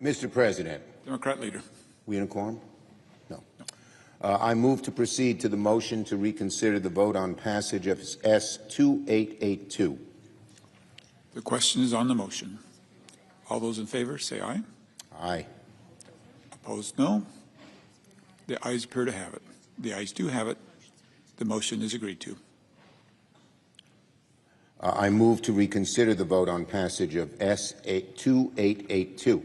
Mr. President. Democrat leader. We in a quorum? No. I move to proceed to the motion to reconsider the vote on passage of S2882. The question is on the motion. All those in favor say aye. Aye. Opposed, no. The ayes appear to have it. The ayes do have it. The motion is agreed to. I move to reconsider the vote on passage of S2882.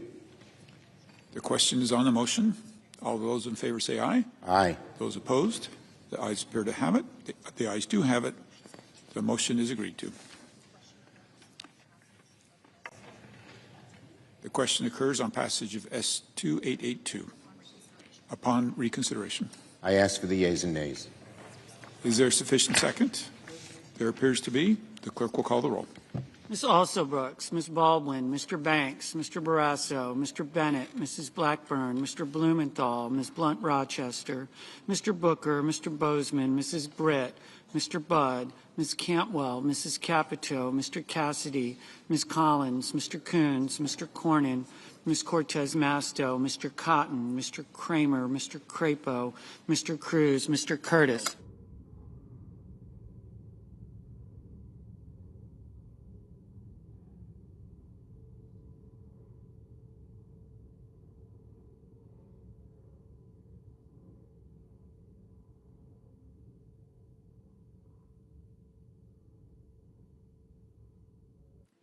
The question is on the motion. All those in favor say aye. Aye. Those opposed? The ayes appear to have it. The ayes do have it. The motion is agreed to. The question occurs on passage of S2882. Upon reconsideration. I ask for the yeas and nays. Is there sufficient second? There appears to be. The clerk will call the roll. Ms. Alsobrooks, Ms. Baldwin, Mr. Banks, Mr. Barrasso, Mr. Bennett, Mrs. Blackburn, Mr. Blumenthal, Ms. Blunt-Rochester, Mr. Booker, Mr. Bozeman, Mrs. Britt, Mr. Budd, Ms. Cantwell, Mrs. Capito, Mr. Cassidy, Ms. Collins, Mr. Coons, Mr. Cornyn, Ms. Cortez Masto, Mr. Cotton, Mr. Kramer, Mr. Crapo, Mr. Cruz, Mr. Curtis.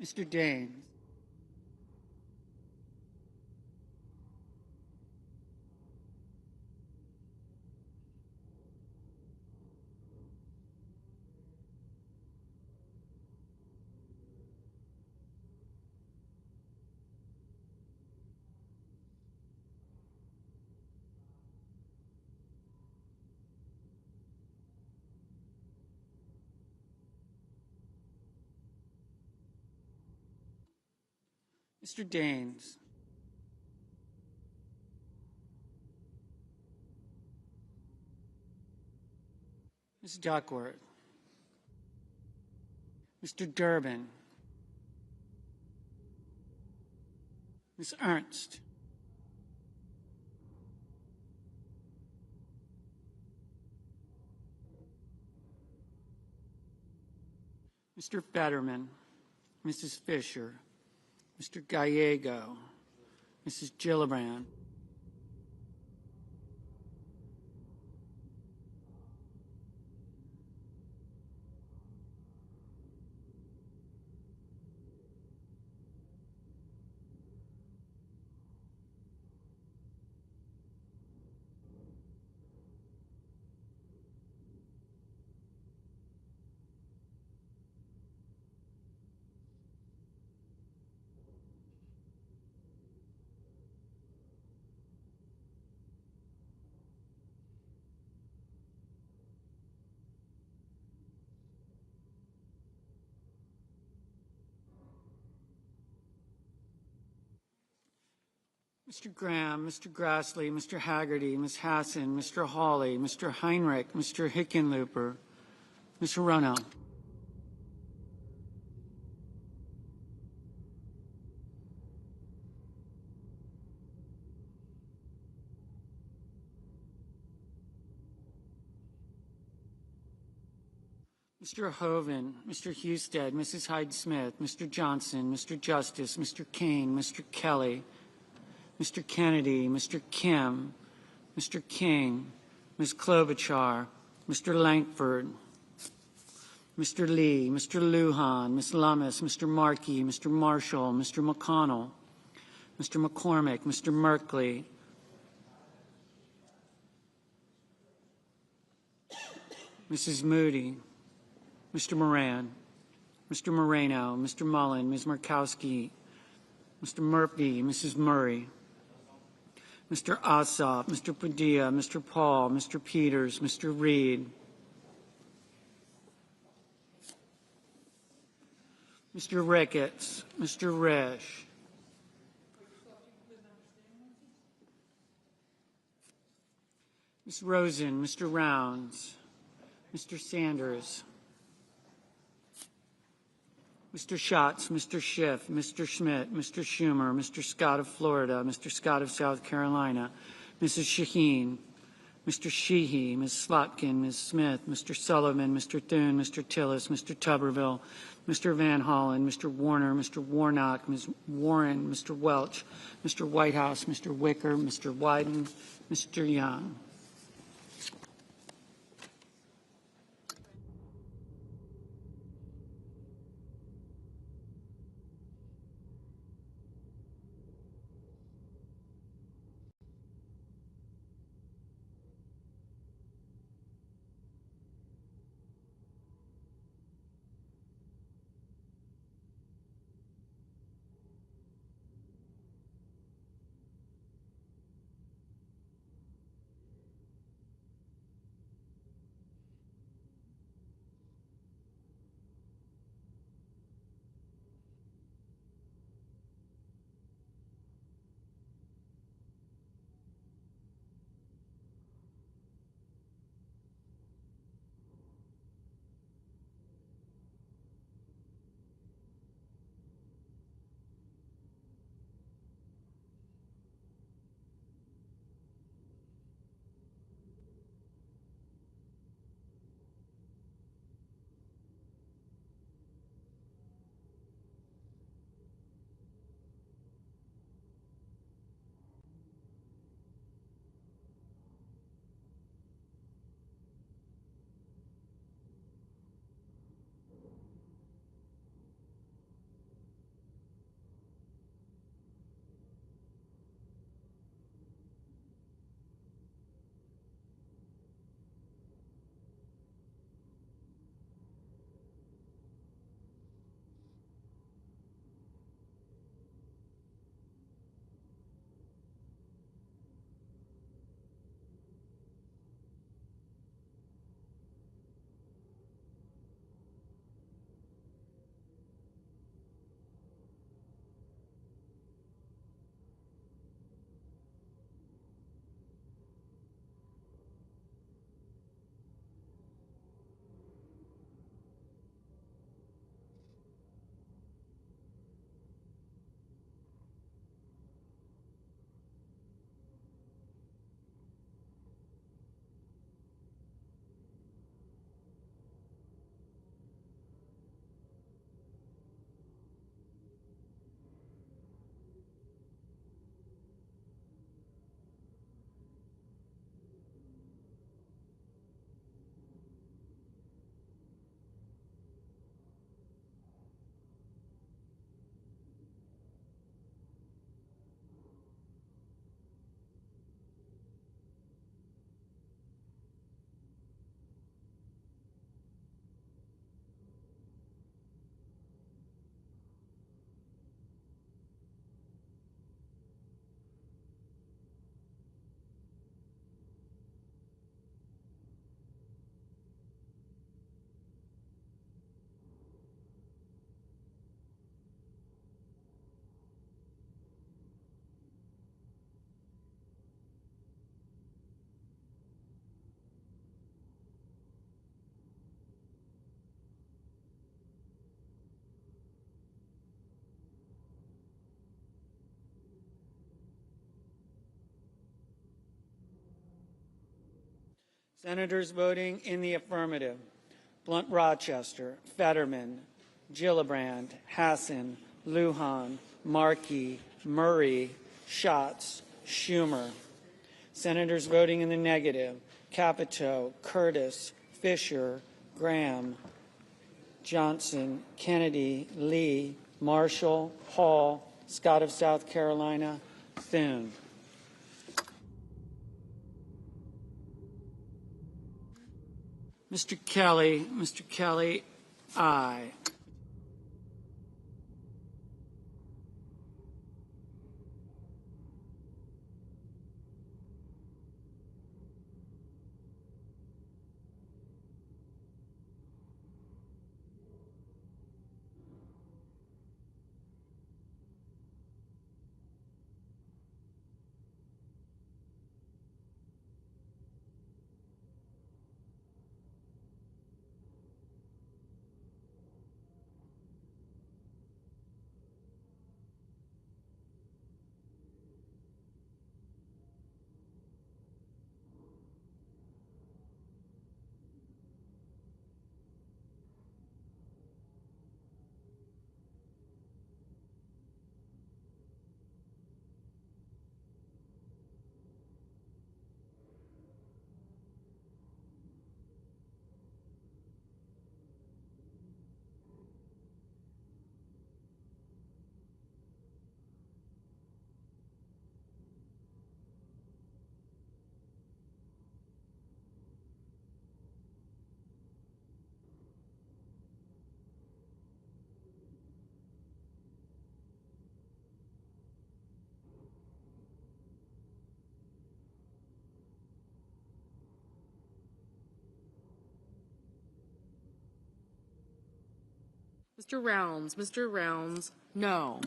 Mr. Daines. Mr. Daines. Ms. Duckworth. Mr. Durbin. Ms. Ernst. Mr. Fetterman. Mrs. Fisher. Mr. Gallego, Mrs. Gillibrand, Mr. Graham, Mr. Grassley, Mr. Haggerty, Ms. Hassan, Mr. Hawley, Mr. Heinrich, Mr. Hickenlooper, Mr. Rono. Mr. Hoven, Mr. Husted, Mrs. Hyde-Smith, Mr. Johnson, Mr. Justice, Mr. Kane, Mr. Kelly, Mr. Kennedy, Mr. Kim, Mr. King, Ms. Klobuchar, Mr. Langford, Mr. Lee, Mr. Lujan, Ms. Lummis, Mr. Markey, Mr. Marshall, Mr. McConnell, Mr. McCormick, Mr. Merkley, Mrs. Moody, Mr. Moran, Mr. Moreno, Mr. Mullen, Ms. Murkowski, Mr. Murphy, Mrs. Murray, Mr. Ossoff, Mr. Padilla, Mr. Paul, Mr. Peters, Mr. Reed, Mr. Ricketts, Mr. Risch, Ms. Rosen, Mr. Rounds, Mr. Sanders, Mr. Schatz, Mr. Schiff, Mr. Schmidt, Mr. Schumer, Mr. Scott of Florida, Mr. Scott of South Carolina, Mrs. Shaheen, Mr. Sheehy, Ms. Slotkin, Ms. Smith, Mr. Sullivan, Mr. Thune, Mr. Tillis, Mr. Tuberville, Mr. Van Hollen, Mr. Warner, Mr. Warnock, Ms. Warren, Mr. Welch, Mr. Whitehouse, Mr. Wicker, Mr. Wyden, Mr. Young. Senators voting in the affirmative: Blunt Rochester, Fetterman, Gillibrand, Hassan, Lujan, Markey, Murray, Schatz, Schumer. Senators voting in the negative: Capito, Curtis, Fisher, Graham, Johnson, Kennedy, Lee, Marshall, Hall, Scott of South Carolina, Thune. Mr. Kelly, aye. Mr. Rounds, no.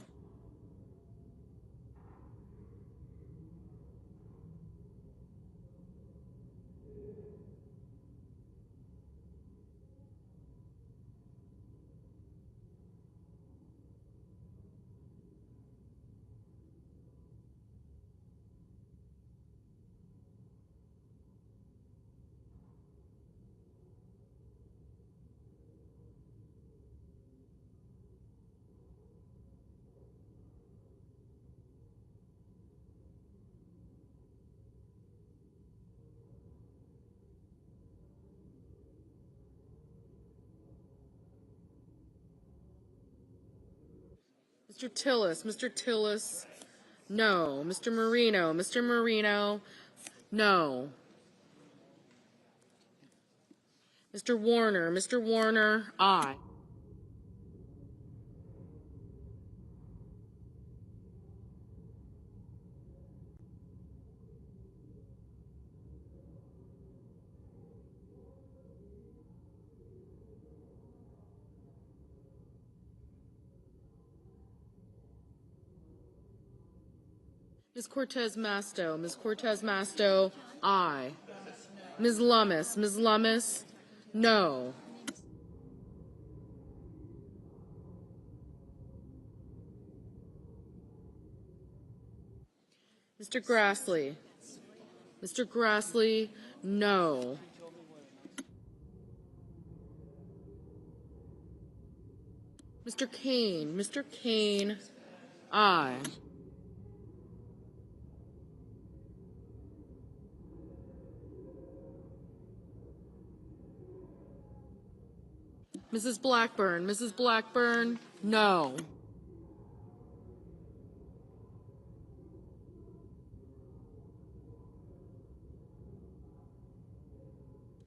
Mr. Tillis, no. Mr. Marino, no. Mr. Warner, aye. Ms. Cortez Masto, aye. Ms. Lummis, no. Mr. Grassley, no. Mr. Kane, aye. Mrs. Blackburn, no.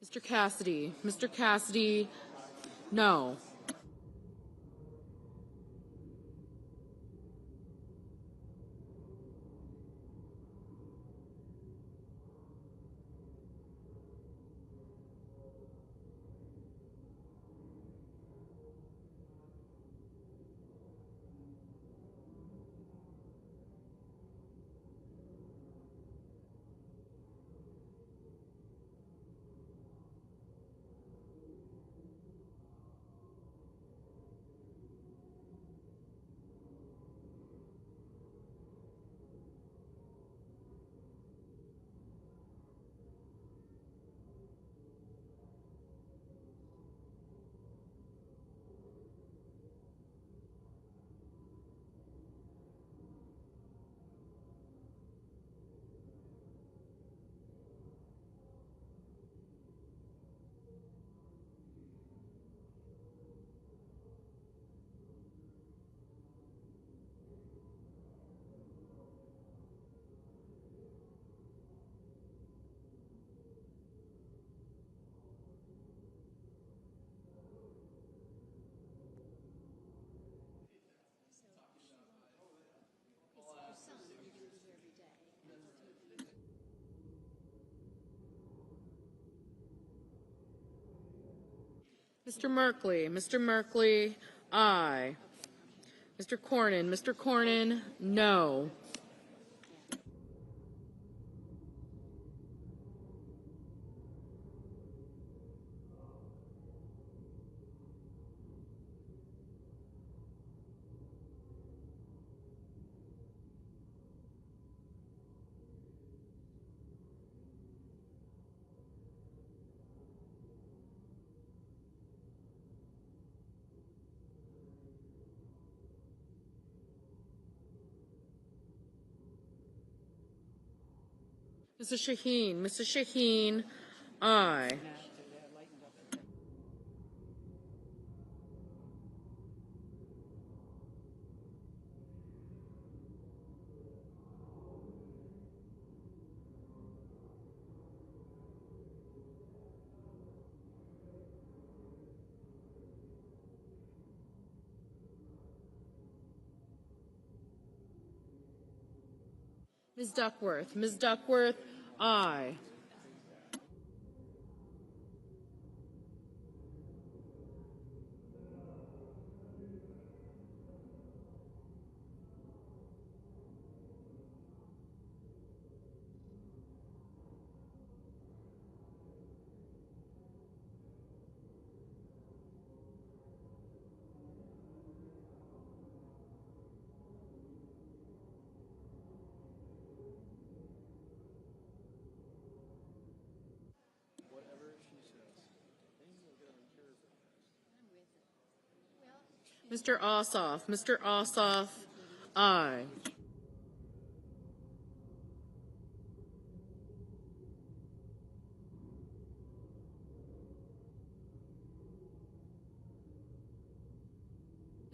Mr. Cassidy, no. Mr. Merkley, aye. Mr. Cornyn, no. Mrs. Shaheen, aye. Ms. Duckworth, aye. Mr. Ossoff. Mr. Ossoff, aye.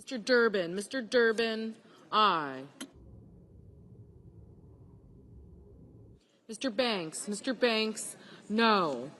Mr. Durbin. Mr. Durbin, aye. Mr. Banks. Mr. Banks, no.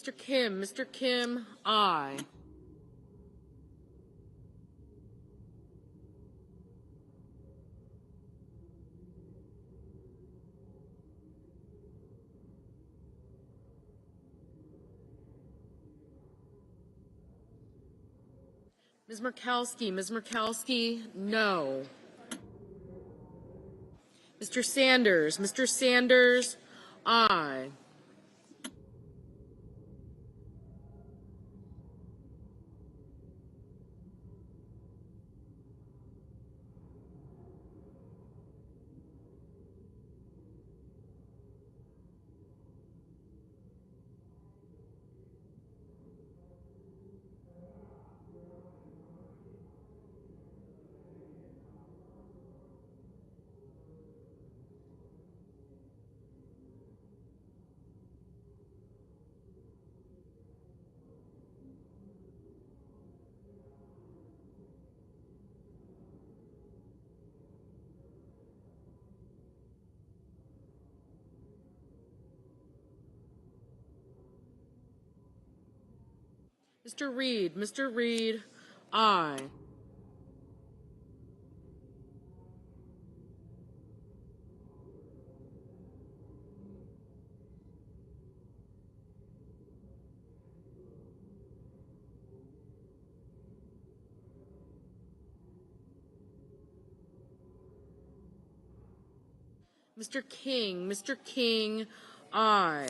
Mr. Kim. Mr. Kim, aye. Ms. Murkowski. Ms. Murkowski, no. Mr. Sanders. Mr. Sanders, aye. Mr. Reed. Mr. Reed, aye. Mr. King. Mr. King, aye.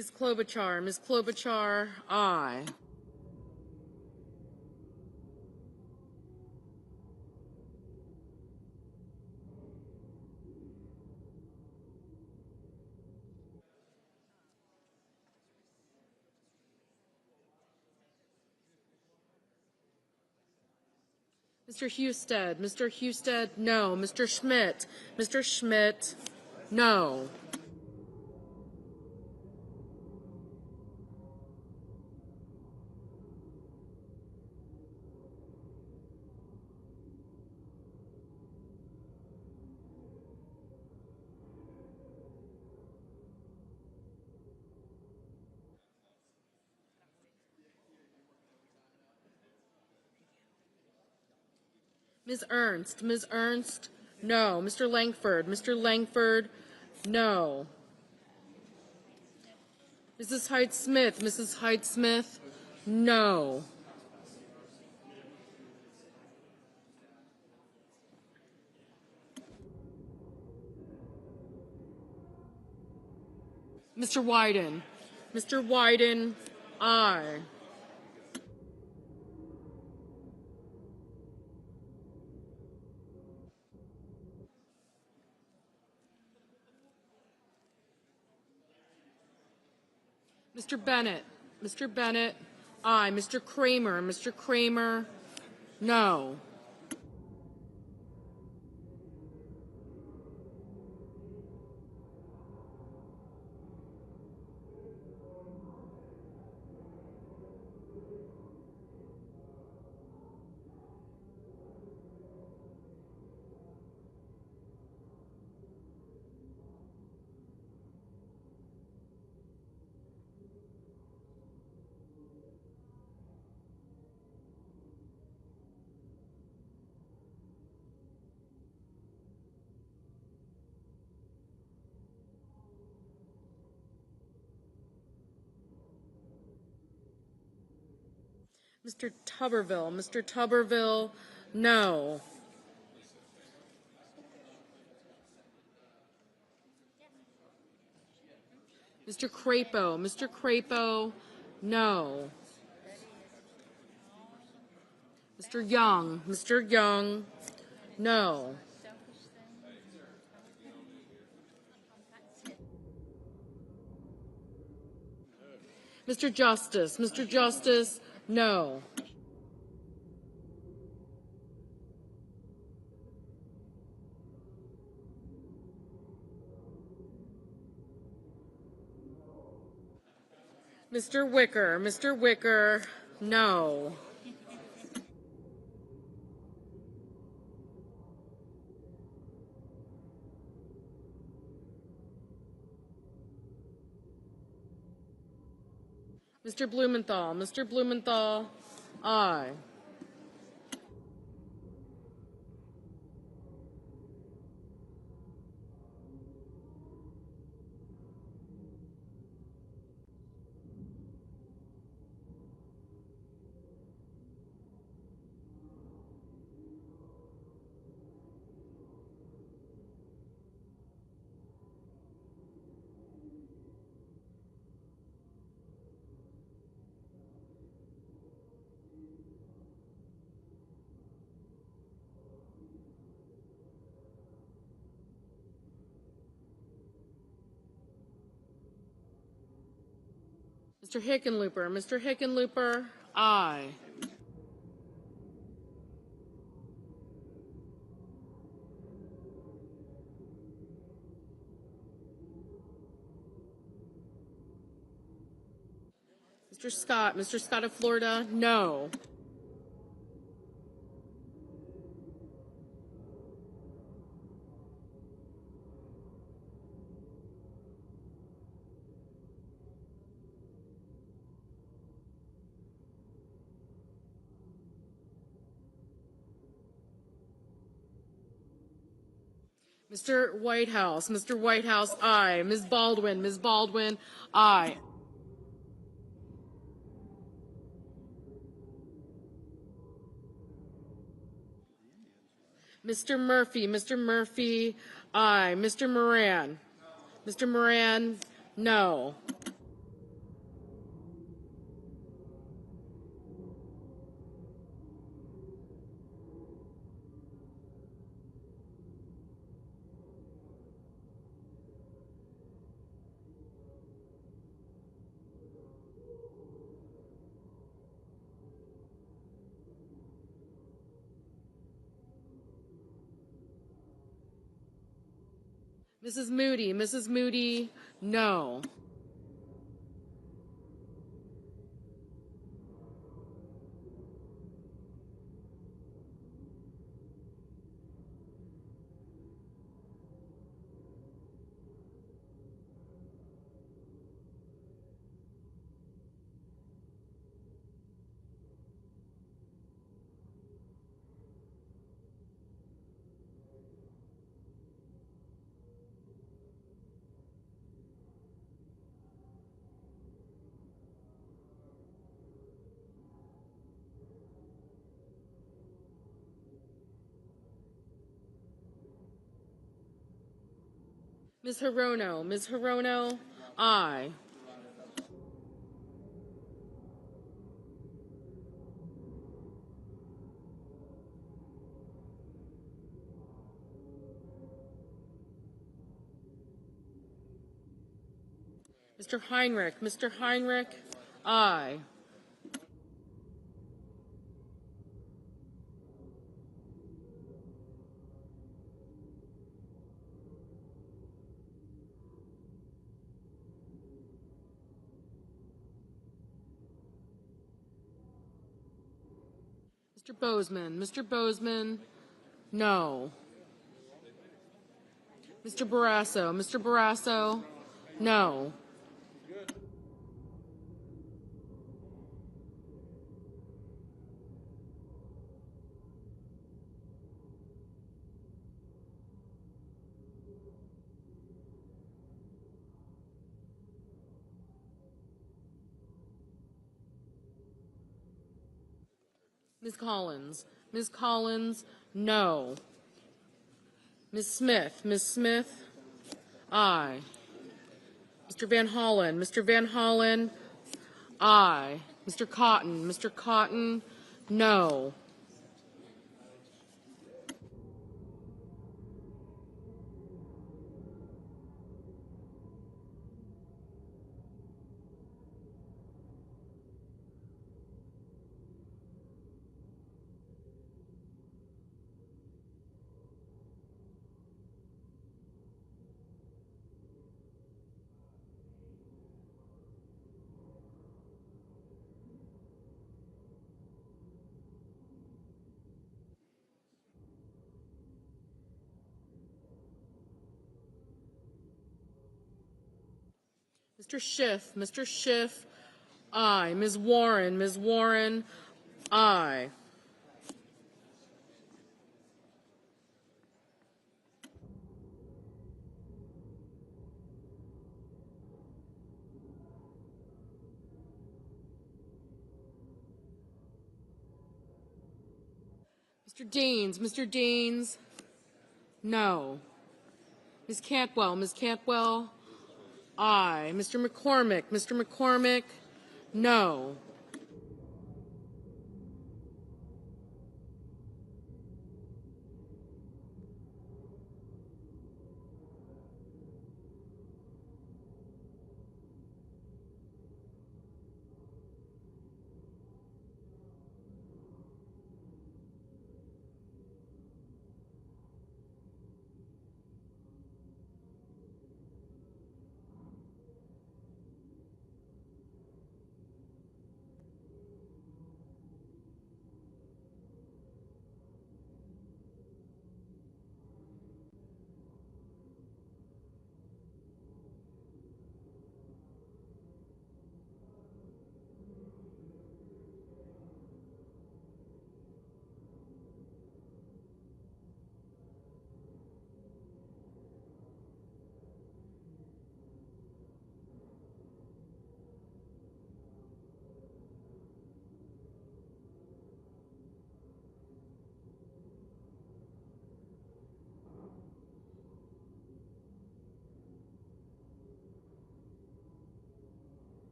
Ms. Klobuchar. Ms. Klobuchar, aye. Mr. Husted. Mr. Husted, no. Mr. Schmidt. Mr. Schmidt, no. Ms. Ernst. Ms. Ernst, no. Mr. Langford. Mr. Langford, no. Mrs. Hyde-Smith. Mrs. Hyde-Smith, no. Mr. Wyden. Mr. Wyden, Aye. Mr. Bennett. Mr. Bennett. Aye. Mr. Kramer. Mr. Kramer. No. Mr. Tuberville. Mr. Tuberville. No. Mr. Crapo. Mr. Crapo. No. Mr. Young. Mr. Young. No. Mr. Justice. Mr. Justice. No. Mr. Wicker. Mr. Wicker. No. Mr. Blumenthal. Mr. Blumenthal. Aye. Mr. Hickenlooper. Mr. Hickenlooper. Aye. Mr. Scott. Mr. Scott of Florida. No. Mr. Whitehouse. Mr. Whitehouse. Aye. Ms. Baldwin. Ms. Baldwin. Aye. Mr. Murphy. Mr. Murphy. Aye. Mr. Moran. Mr. Moran. No. Mrs. Moody. Mrs. Moody. No. Ms. Hirono. Ms. Hirono. Aye. Mr. Heinrich. Mr. Heinrich, aye. Mr. Bozeman. Mr. Bozeman, no. Mr. Barrasso. Mr. Barrasso, no. Ms. Collins. Ms. Collins, no. Ms. Smith. Ms. Smith, aye. Mr. Van Hollen. Mr. Van Hollen, aye. Mr. Cotton. Mr. Cotton, no. Mr. Schiff. Mr. Schiff, aye. Ms. Warren. Ms. Warren, aye. Mr. Deans. Mr. Deans, no. Ms. Cantwell. Ms. Cantwell, aye. Mr. McCormick. Mr. McCormick, no.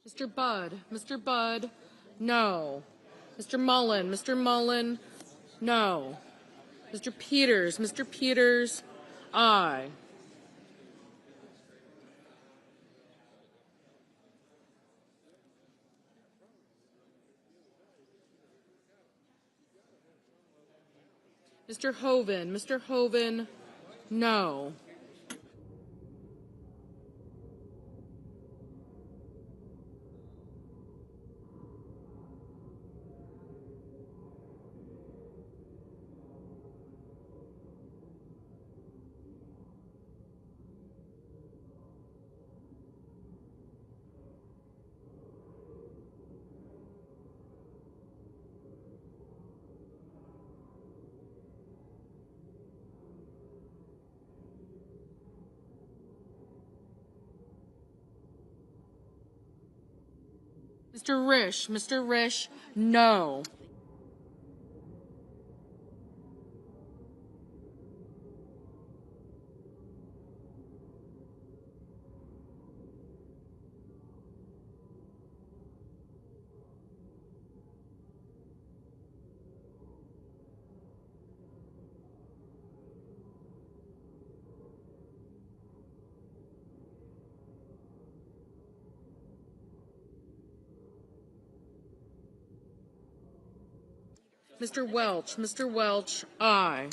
Mr. Budd. Mr. Budd, no. Mr. Mullen. Mr. Mullen, no. Mr. Peters. Mr. Peters, aye. Mr. Hoven. Mr. Hoven, no. Mr. Risch. Mr. Risch, no. Mr. Welch. Mr. Welch, aye.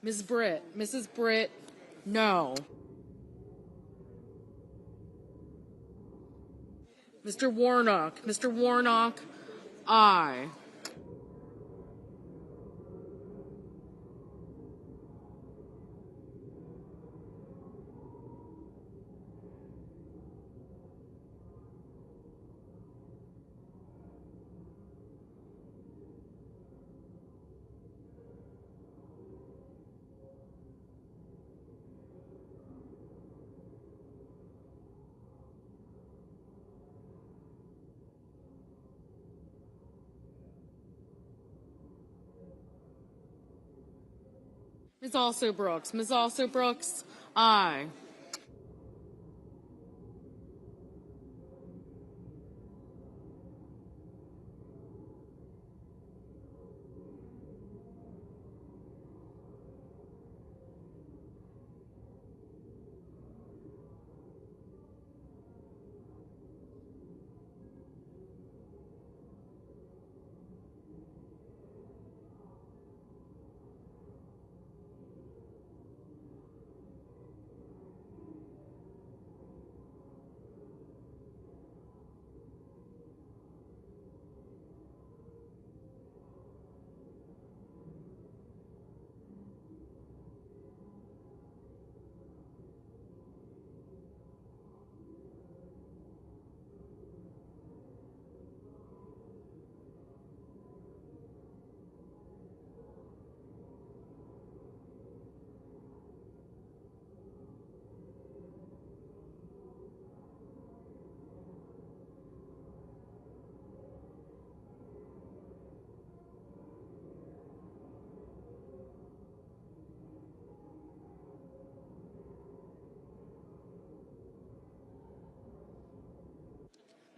Ms. Britt. Mrs. Britt, no. Mr. Warnock. Mr. Warnock, aye. Ms. Also Brooks. Ms. Also Brooks, aye.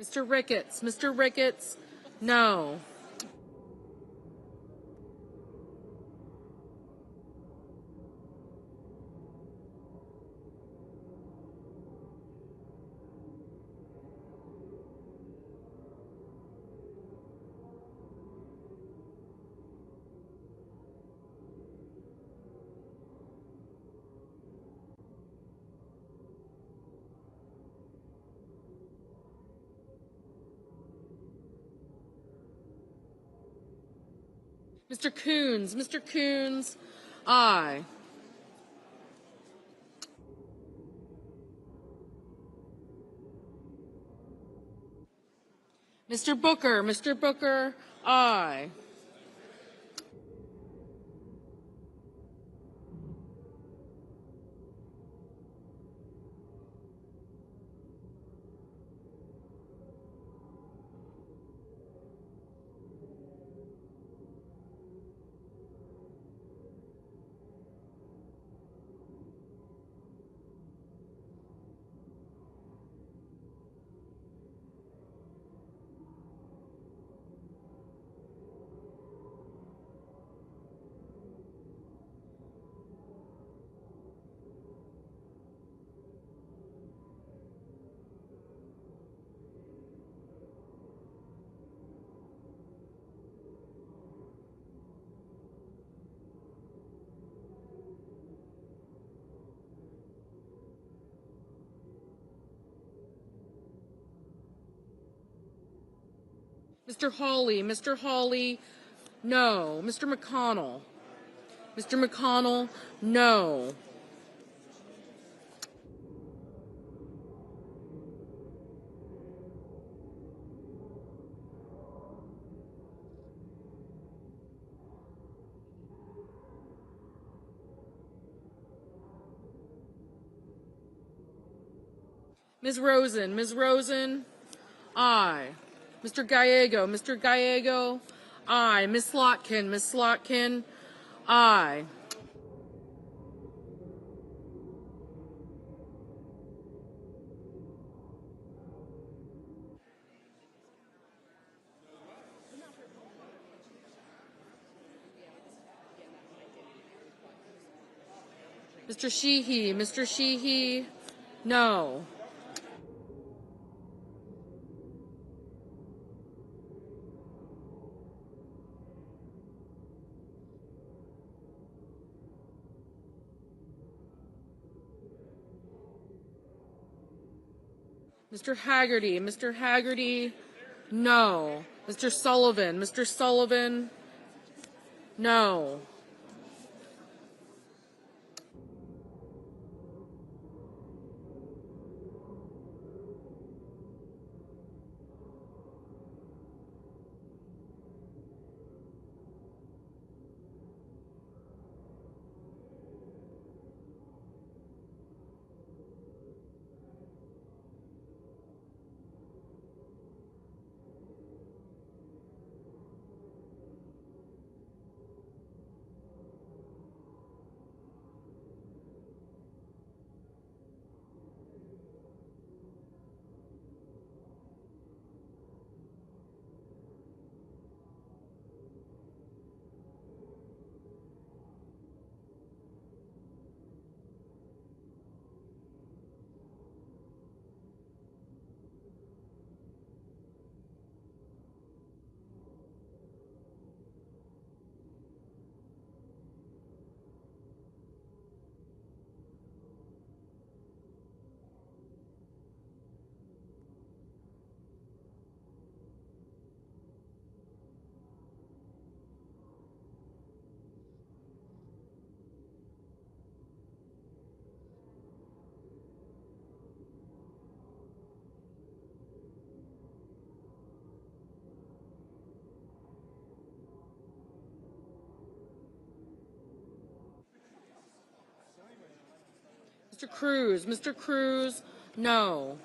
Mr. Ricketts. Mr. Ricketts, no. Mr. Coons. Mr. Coons, aye. Mr. Booker. Mr. Booker, aye. Mr. Hawley. Mr. Hawley, no. Mr. McConnell. Mr. McConnell, no. Ms. Rosen, aye. Mr. Gallego, aye. Ms. Slotkin, aye. Mr. Sheehy, no. Mr. Haggerty, no. Mr. Sullivan, no. Mr. Cruz, no.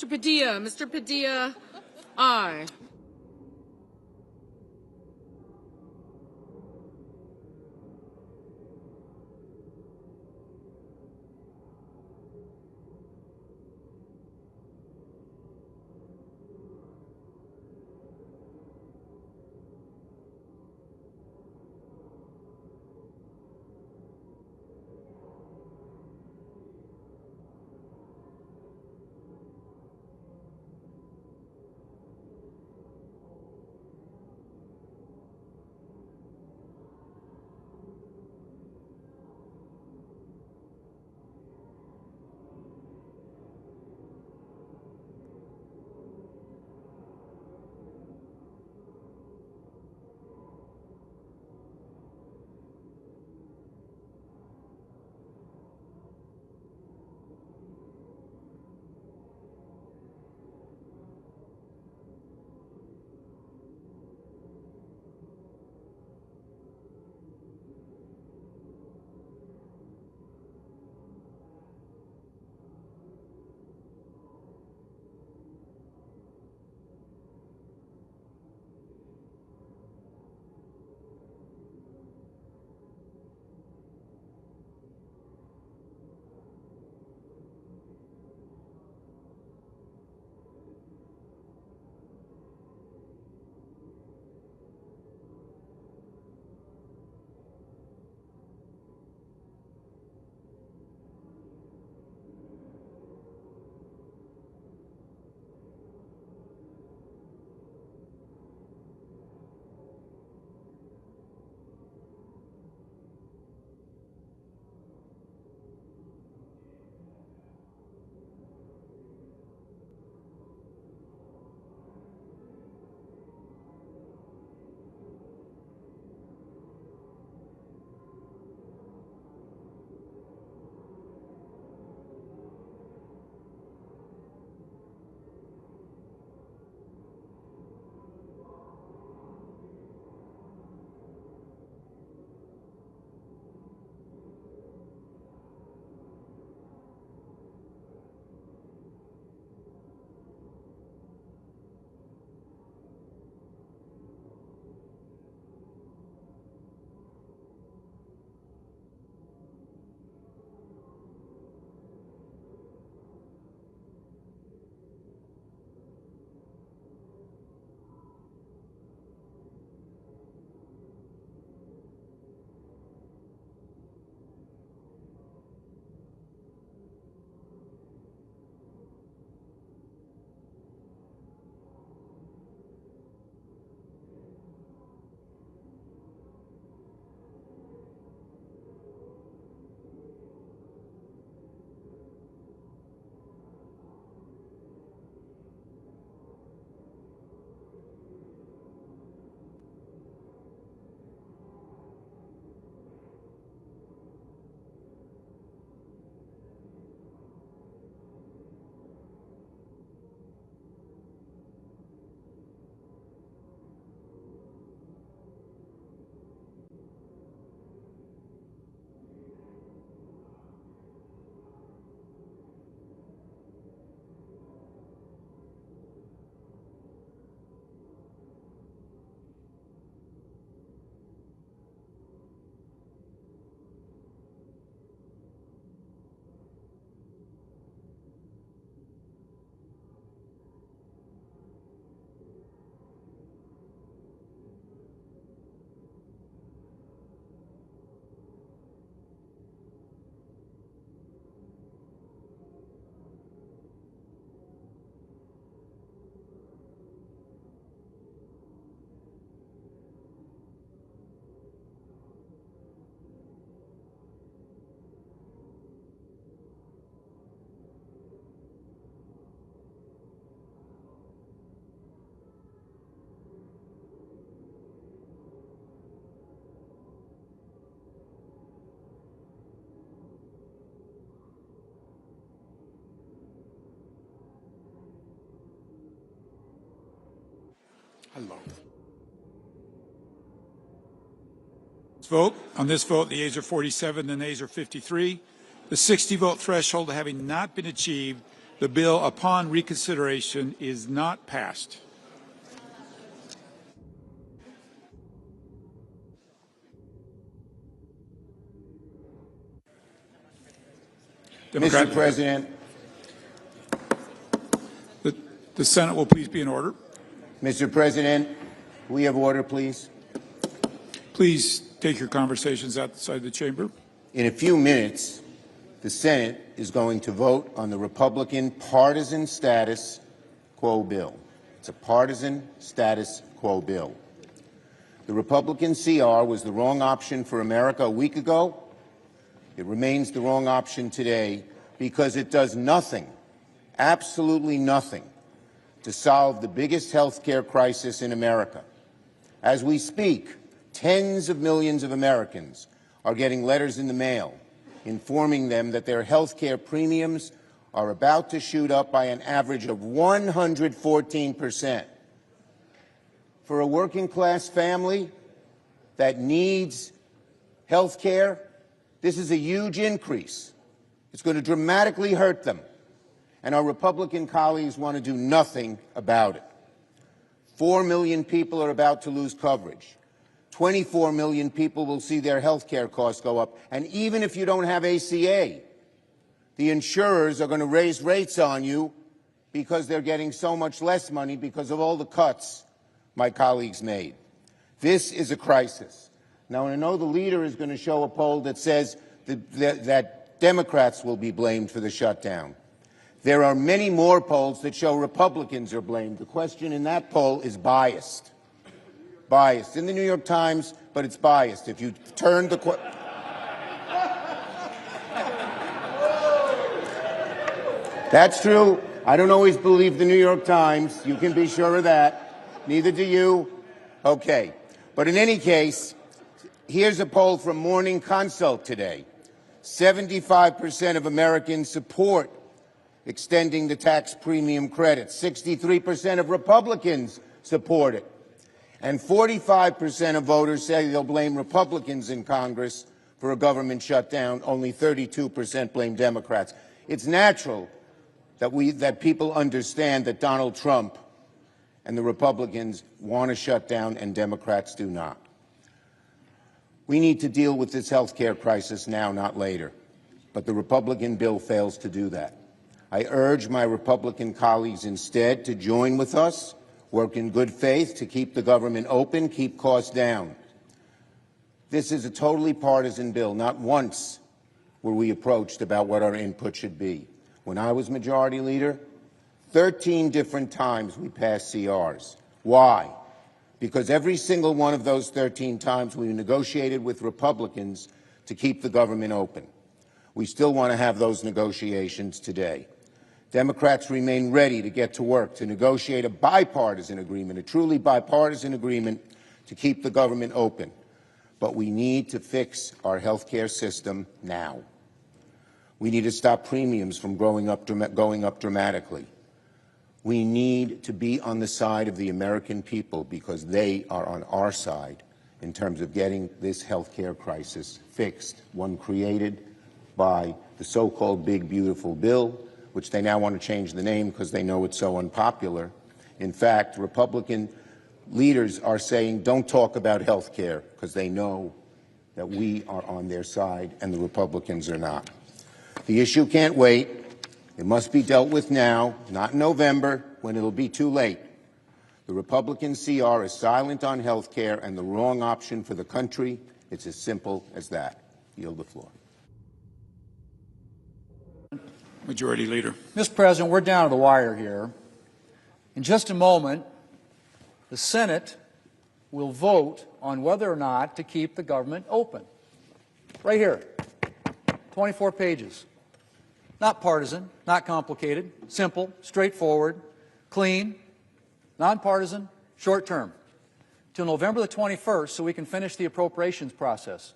Mr. Padilla. Mr. Padilla, aye. Hello. Vote. On this vote, the ayes are 47, the nays are 53. The 60-vote threshold having not been achieved, The bill upon reconsideration is not passed. Mr. President, The Senate will please be in order. Mr. President, we have order, please. Please take your conversations outside the chamber. In a few minutes, the Senate is going to vote on the Republican partisan status quo bill. It's a partisan status quo bill. The Republican CR was the wrong option for America a week ago. It remains the wrong option today because it does nothing, absolutely nothing, to solve the biggest health care crisis in America. As we speak, tens of millions of Americans are getting letters in the mail informing them that their health care premiums are about to shoot up by an average of 114%. For a working-class family that needs health care, this is a huge increase. It's going to dramatically hurt them. And our Republican colleagues want to do nothing about it. 4 million people are about to lose coverage. 24 million people will see their health care costs go up. And even if you don't have ACA, the insurers are going to raise rates on you because they're getting so much less money because of all the cuts my colleagues made. This is a crisis. Now, I know the leader is going to show a poll that says that Democrats will be blamed for the shutdown. There are many more polls that show Republicans are blamed. The question in that poll is biased. Biased. In the New York Times, but it's biased. If you turn the That's true. I don't always believe the New York Times. You can be sure of that. Neither do you. Okay. But in any case, here's a poll from Morning Consult today. 75% of Americans support extending the tax premium credit. 63% of Republicans support it. And 45% of voters say they'll blame Republicans in Congress for a government shutdown. Only 32% blame Democrats. It's natural that people understand that Donald Trump and the Republicans want to shut down and Democrats do not. We need to deal with this health care crisis now, not later. But the Republican bill fails to do that. I urge my Republican colleagues instead to join with us, work in good faith to keep the government open, keep costs down. This is a totally partisan bill. Not once were we approached about what our input should be. When I was Majority Leader, 13 different times we passed CRs. Why? Because every single one of those 13 times we negotiated with Republicans to keep the government open. We still want to have those negotiations today. Democrats remain ready to get to work to negotiate a bipartisan agreement, a truly bipartisan agreement to keep the government open. But we need to fix our health care system now. We need to stop premiums from going up dramatically. We need to be on the side of the American people because they are on our side in terms of getting this health care crisis fixed, one created by the so-called big, beautiful bill, which they now want to change the name because they know it's so unpopular. In fact, Republican leaders are saying don't talk about health care because they know that we are on their side and the Republicans are not. The issue can't wait. It must be dealt with now, not in November when it'll be too late. The Republican CR is silent on health care and the wrong option for the country. It's as simple as that. Yield the floor. Majority Leader. Mr. President, we're down to the wire here. In just a moment, the Senate will vote on whether or not to keep the government open. Right here, 24 pages. Not partisan, not complicated, simple, straightforward, clean, nonpartisan, short term, till November the 21st so we can finish the appropriations process.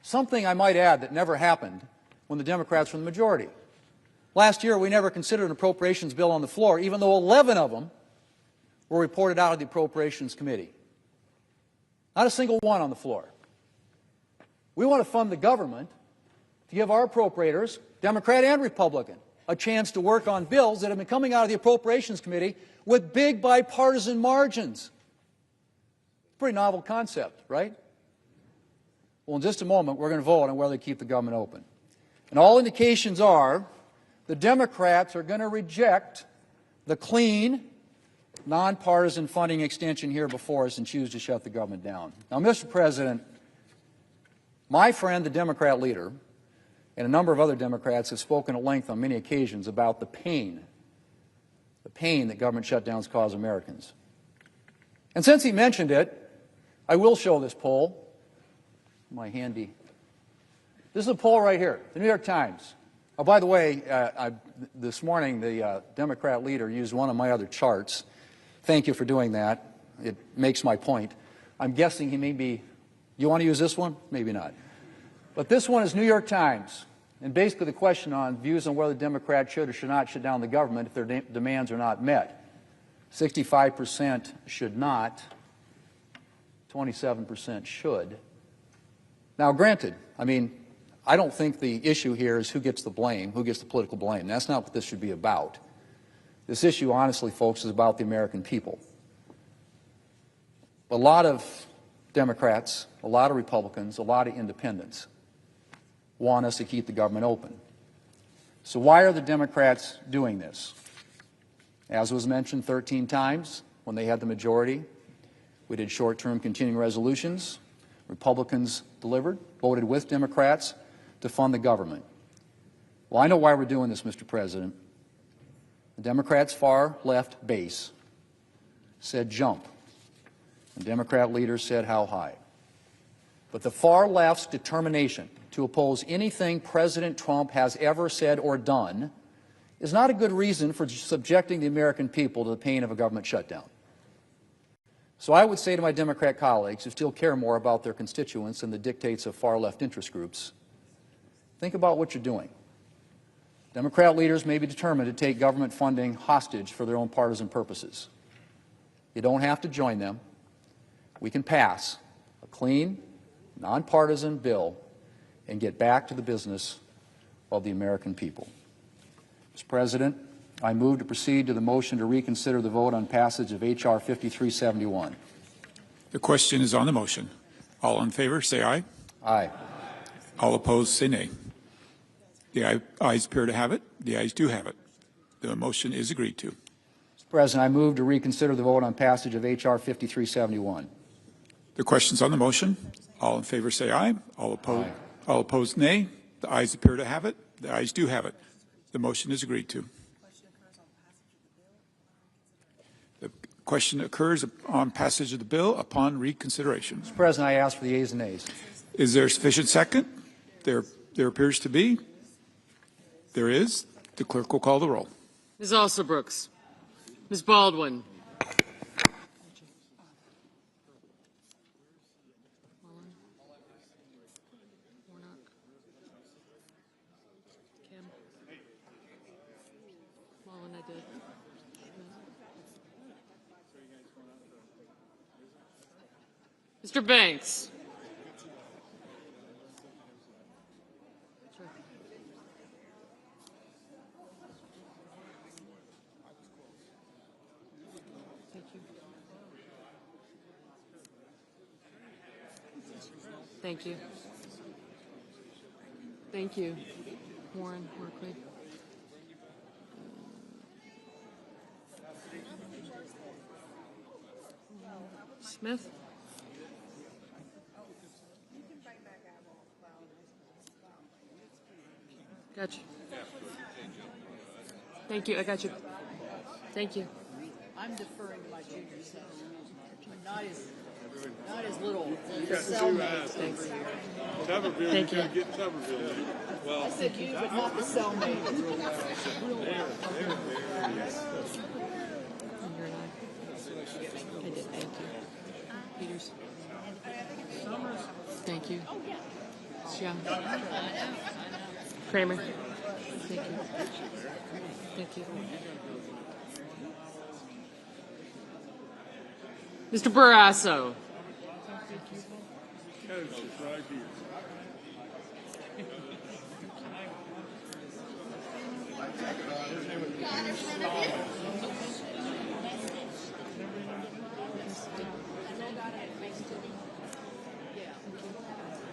Something I might add that never happened when the Democrats were in the majority. Last year, we never considered an appropriations bill on the floor, even though 11 of them were reported out of the Appropriations Committee. Not a single one on the floor. We want to fund the government to give our appropriators, Democrat and Republican, a chance to work on bills that have been coming out of the Appropriations Committee with big bipartisan margins. Pretty novel concept, right? Well, in just a moment, we're going to vote on whether to keep the government open. And all indications are the Democrats are going to reject the clean, nonpartisan funding extension here before us and choose to shut the government down. Now, Mr. President, my friend, the Democrat leader, and a number of other Democrats have spoken at length on many occasions about the pain that government shutdowns cause Americans. And since he mentioned it, I will show this poll. My handy. This is a poll right here, the New York Times. Oh, by the way, this morning the Democrat leader used one of my other charts. Thank you for doing that. It makes my point. I'm guessing he may be, you want to use this one? Maybe not. But this one is New York Times. And basically the question on views on whether Democrats should or should not shut down the government if their demands are not met. 65% should not, 27% should. Now, granted, I mean, I don't think the issue here is who gets the blame, who gets the political blame. That's not what this should be about. This issue, honestly, folks, is about the American people. A lot of Democrats, a lot of Republicans, a lot of independents want us to keep the government open. So why are the Democrats doing this? As was mentioned 13 times when they had the majority, we did short-term continuing resolutions. Republicans delivered, voted with Democrats to fund the government. Well, I know why we're doing this, Mr. President. The Democrats' far-left base said jump. And Democrat leaders said how high. But the far-left's determination to oppose anything President Trump has ever said or done is not a good reason for subjecting the American people to the pain of a government shutdown. So I would say to my Democrat colleagues who still care more about their constituents than the dictates of far-left interest groups, think about what you're doing. Democrat leaders may be determined to take government funding hostage for their own partisan purposes. You don't have to join them. We can pass a clean, nonpartisan bill and get back to the business of the American people. Mr. President, I move to proceed to the motion to reconsider the vote on passage of H.R. 5371. The question is on the motion. All in favor, say aye. Aye. All opposed, say nay. The ayes appear to have it. The ayes do have it. The motion is agreed to. Mr. President, I move to reconsider the vote on passage of H.R. 5371. The question's on the motion. All in favor, say aye. All opposed, nay. The ayes appear to have it. The ayes do have it. The motion is agreed to. The question occurs on passage of the bill upon reconsideration. Mr. President, I ask for the ayes and nays. Is there sufficient second? There appears to be. There is. The clerk will call the roll. Ms. Alsobrooks. Ms. Baldwin. Mr. Banks. Thank you. Thank you. Warren, Markley. Smith. Got you. Thank you. I got you. Thank you. I'm deferring to my junior self. Not as little. Cellmates over here. Thank you. I said you, but not the cellmate. I did. Thank you. Peters. Thank you. Young. Kramer. Thank you. Thank you. Mr. Barrasso.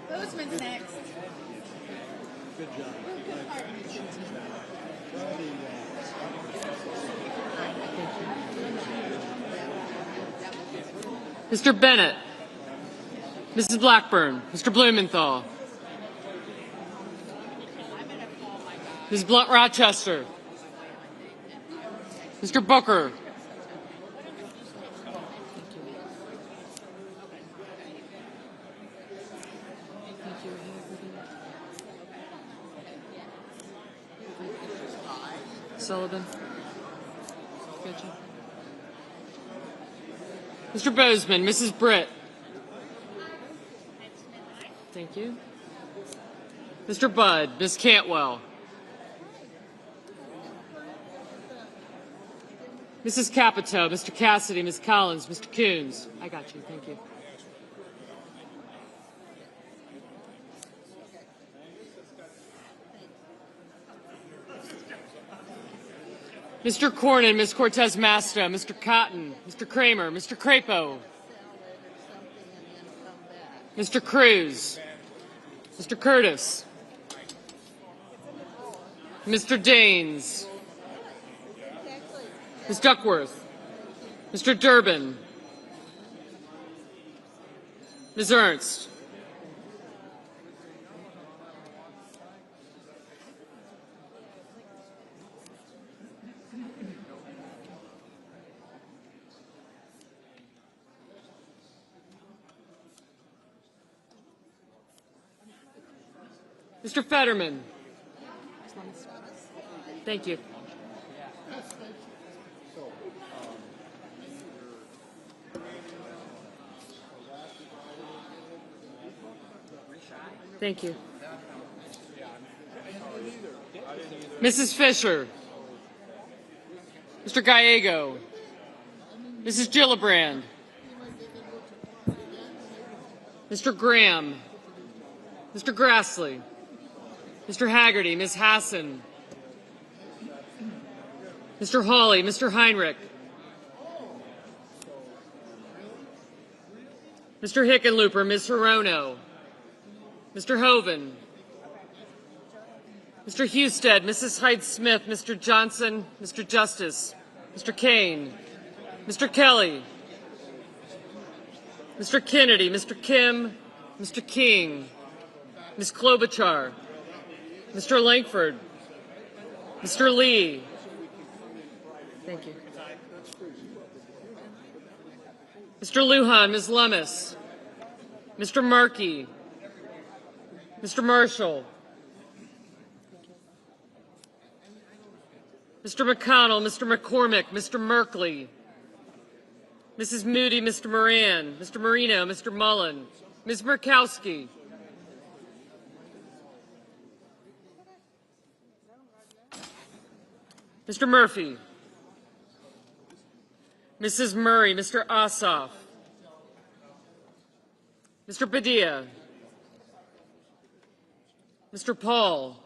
Bozeman's next. Mr. Bennett, Mrs. Blackburn, Mr. Blumenthal, Ms. Blunt Rochester, Mr. Booker, Sullivan, Mr. Bozeman, Mrs. Britt. Thank you. Mr. Budd, Ms. Cantwell. Mrs. Capito, Mr. Cassidy, Ms. Collins, Mr. Coons. I got you. Thank you. Mr. Cornyn, Ms. Cortez Masto, Mr. Cotton, Mr. Kramer, Mr. Crapo, Mr. Cruz, Mr. Curtis, Mr. Daines, Ms. Duckworth, Mr. Durbin, Ms. Ernst, Mr. Fetterman. Thank you. Thank you. Mrs. Fisher. Mr. Gallego. Mrs. Gillibrand. Mr. Graham. Mr. Grassley. Mr. Haggerty, Ms. Hassan. Mr. Hawley, Mr. Heinrich. Mr. Hickenlooper, Ms. Hirono. Mr. Hoven. Mr. Husted, Mrs. Hyde-Smith, Mr. Johnson, Mr. Justice, Mr. Kane, Mr. Kelly, Mr. Kennedy, Mr. Kim, Mr. King, Ms. Klobuchar, Mr. Langford, Mr. Lee. Thank you. Mr. Lujan, Ms. Lummis, Mr. Markey, Mr. Marshall, Mr. McConnell, Mr. McCormick, Mr. Merkley, Mrs. Moody, Mr. Moran, Mr. Marino, Mr. Mullen, Ms. Murkowski, Mr. Murphy, Mrs. Murray, Mr. Ossoff, Mr. Padilla, Mr. Paul,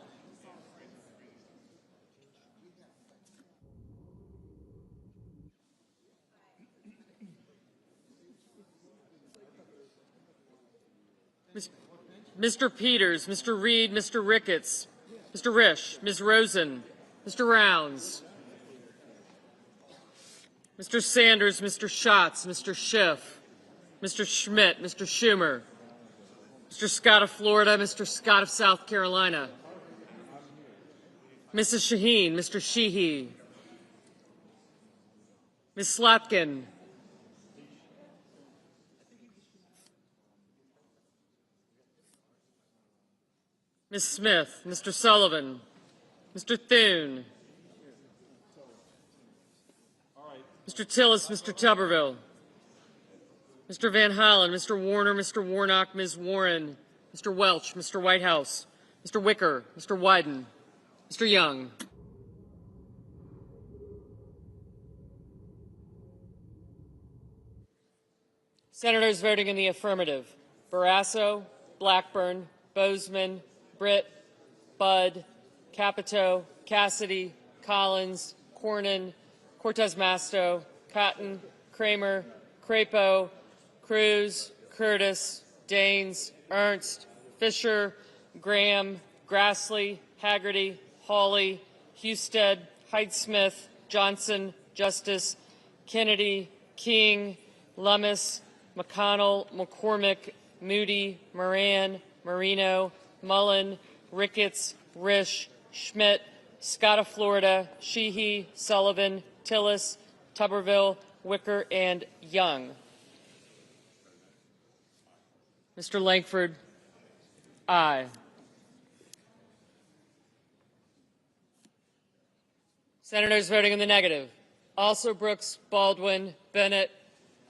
Mr. Peters, Mr. Reed, Mr. Ricketts, Mr. Risch, Ms. Rosen, Mr. Rounds, Mr. Sanders, Mr. Schatz, Mr. Schiff, Mr. Schmidt, Mr. Schumer, Mr. Scott of Florida, Mr. Scott of South Carolina, Mrs. Shaheen, Mr. Sheehy, Ms. Slotkin, Ms. Smith, Mr. Sullivan, Mr. Thune, Mr. Tillis, Mr. Tuberville, Mr. Van Hollen, Mr. Warner, Mr. Warnock, Ms. Warren, Mr. Welch, Mr. Whitehouse, Mr. Wicker, Mr. Wyden, Mr. Young. Senators voting in the affirmative: Barrasso, Blackburn, Bozeman, Britt, Budd, Capito, Cassidy, Collins, Cornyn, Cortez Masto, Cotton, Kramer, Crapo, Cruz, Curtis, Daines, Ernst, Fisher, Graham, Grassley, Haggerty, Hawley, Husted, Heidsmith, Johnson, Justice, Kennedy, King, Lummis, McConnell, McCormick, Moody, Moran, Marino, Mullen, Ricketts, Risch, Schmidt, Scott of Florida, Sheehy, Sullivan, Tillis, Tuberville, Wicker, and Young. Mr. Langford, aye. Senators voting in the negative: also Brooks, Baldwin, Bennett,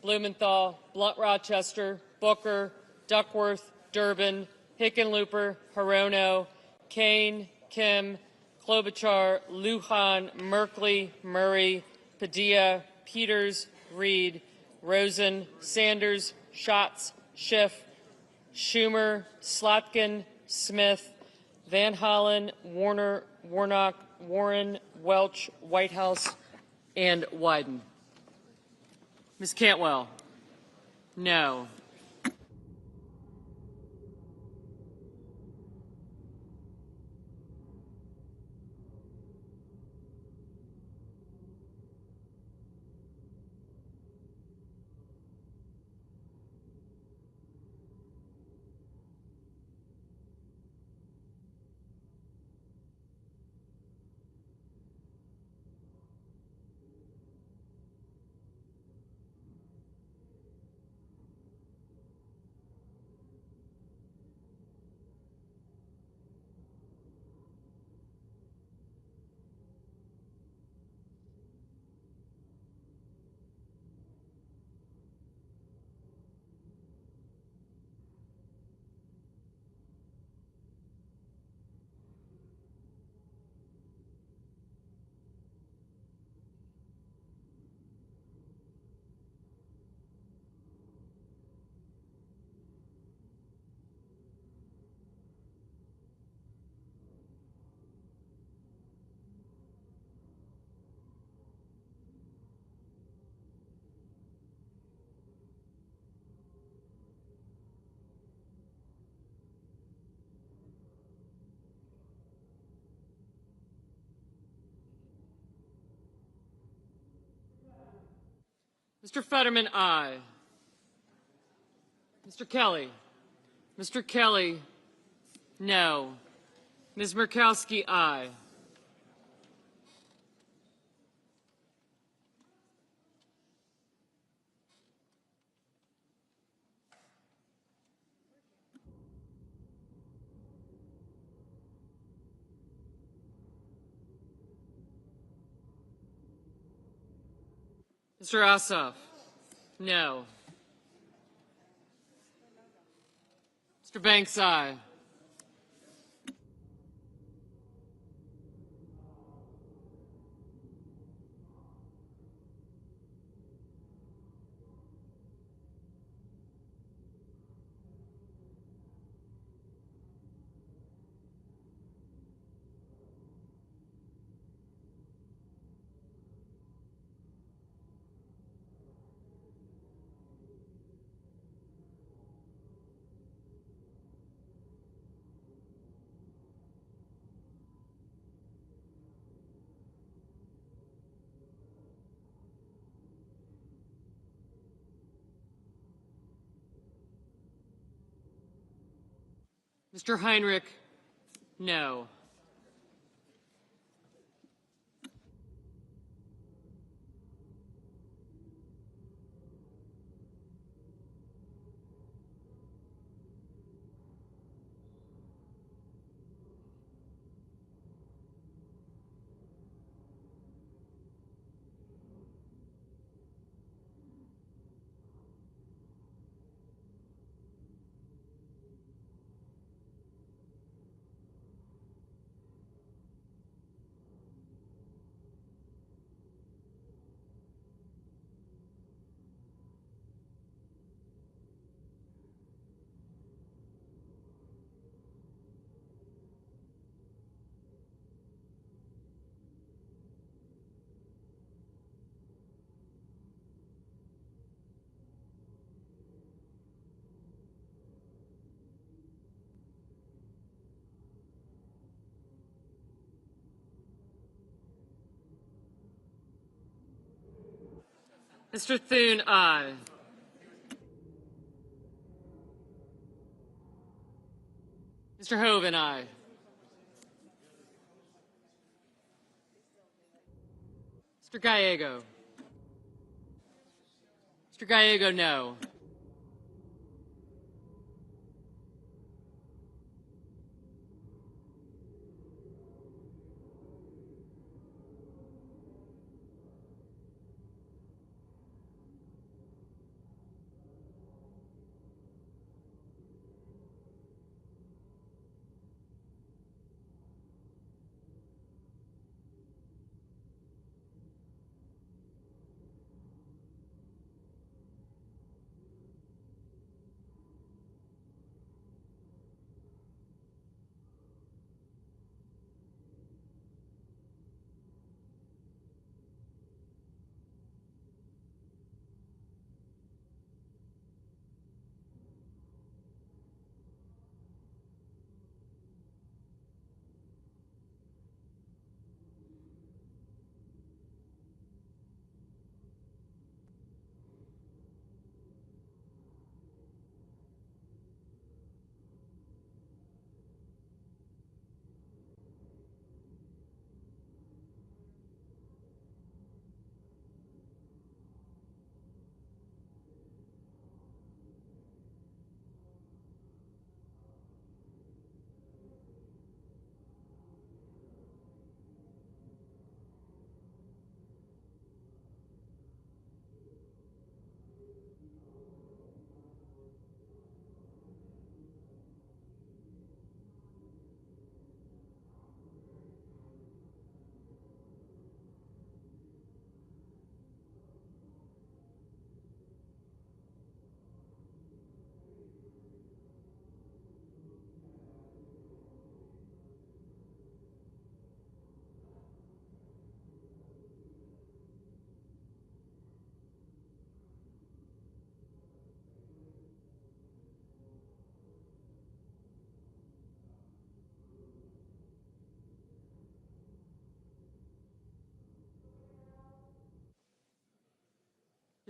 Blumenthal, Blunt Rochester, Booker, Duckworth, Durbin, Hickenlooper, Hirono, Kane, Kim, Klobuchar, Lujan, Merkley, Murray, Padilla, Peters, Reed, Rosen, Sanders, Schatz, Schiff, Schumer, Slotkin, Smith, Van Hollen, Warner, Warnock, Warren, Welch, Whitehouse, and Wyden. Ms. Cantwell, no. Mr. Fetterman, aye. Mr. Kelly. Mr. Kelly, no. Ms. Murkowski, aye. Mr. Ossoff, no. Mr. Banks, aye. Mr. Heinrich, no. Mr. Thune, aye. Mr. Hoven, aye. Mr. Gallego. Mr. Gallego, no.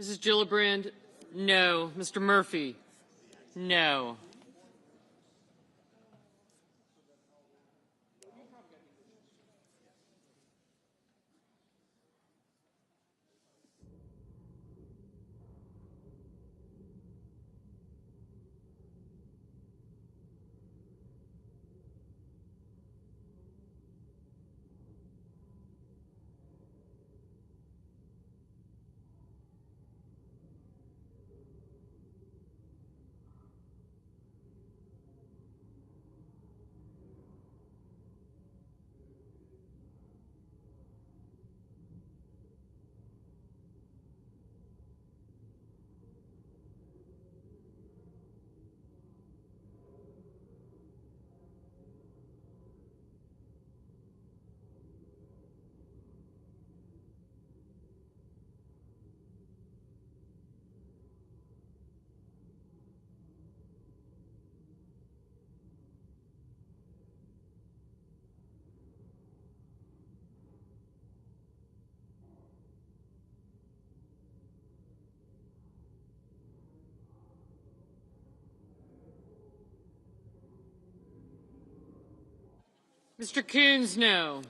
Mrs. Gillibrand, no. Mr. Murphy, no. Mr. Coons, no.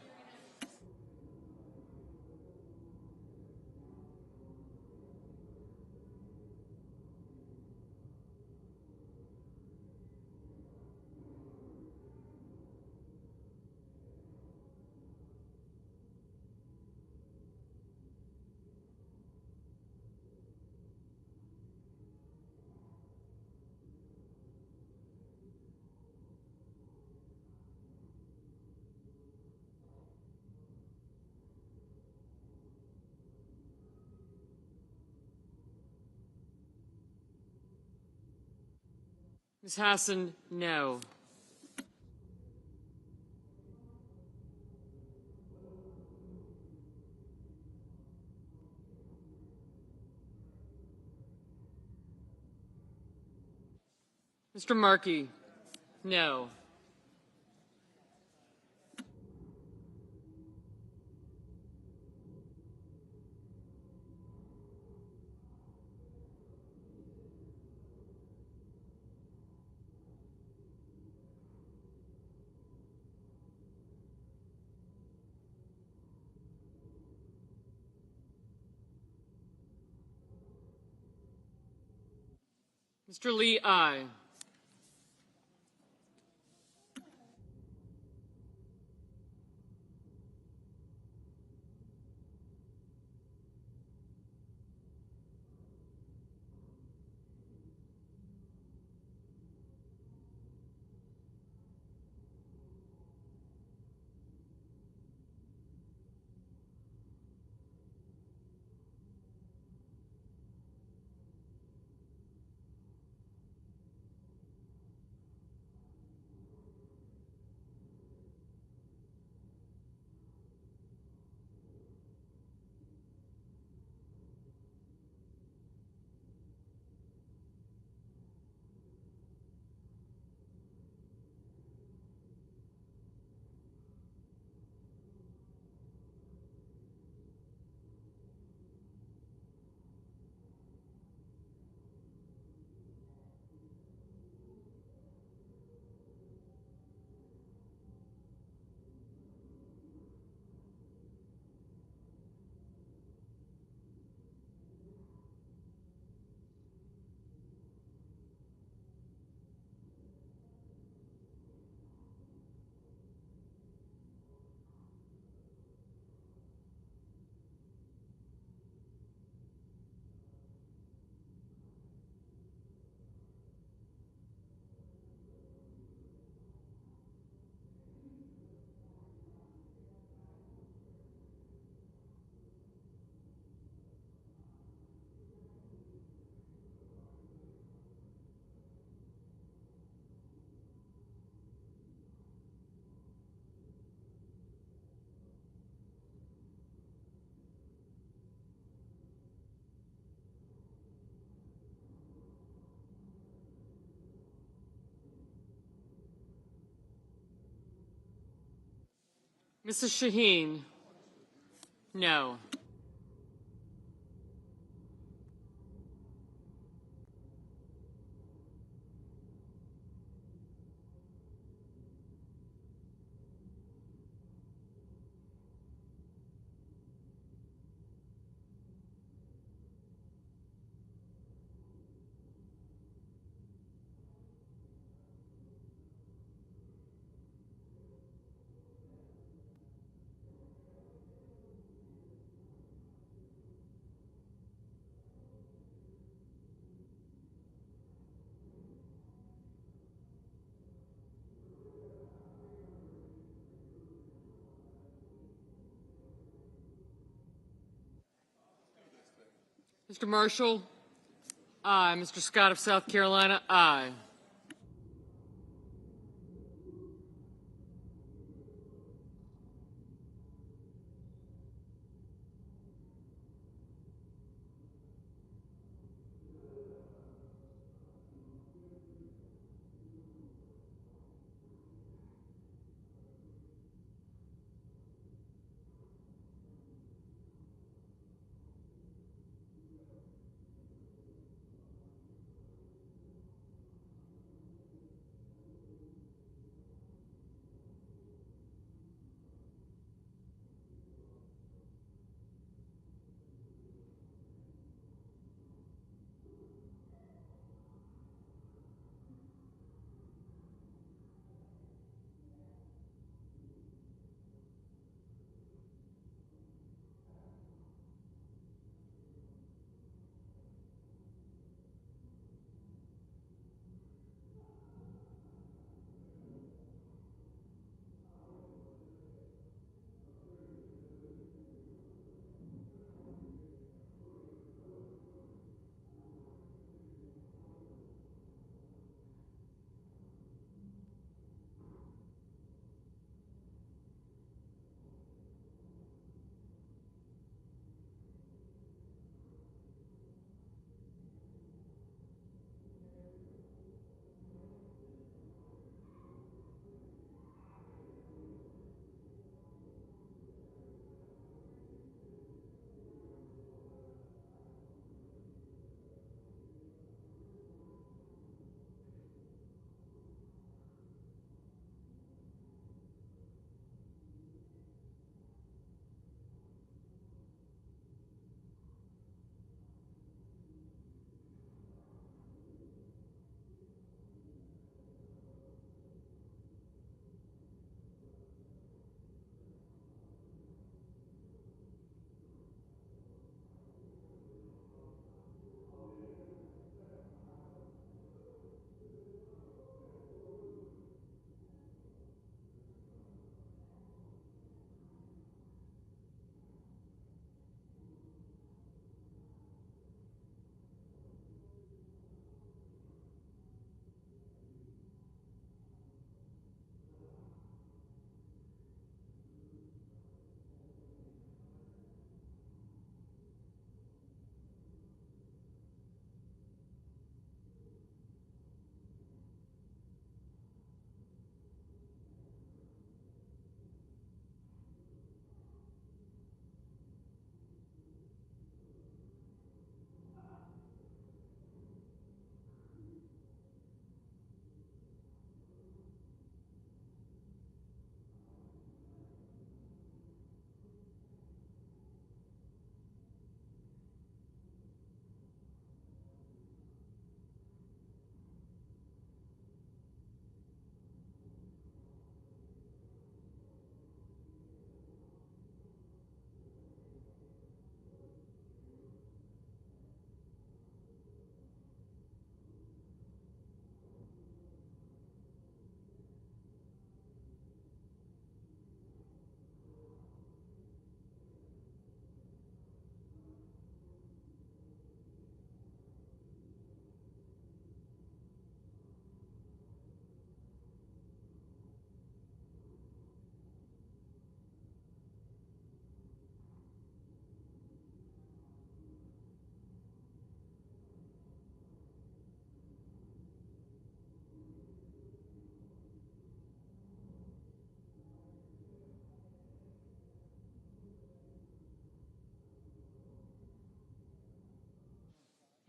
Ms. Hassan, no. Mr. Markey, no. Mr. Lee, aye. Mrs. Shaheen, no. Mr. Marshall, aye. Mr. Scott of South Carolina, aye.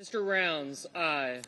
Mr. Rounds, aye.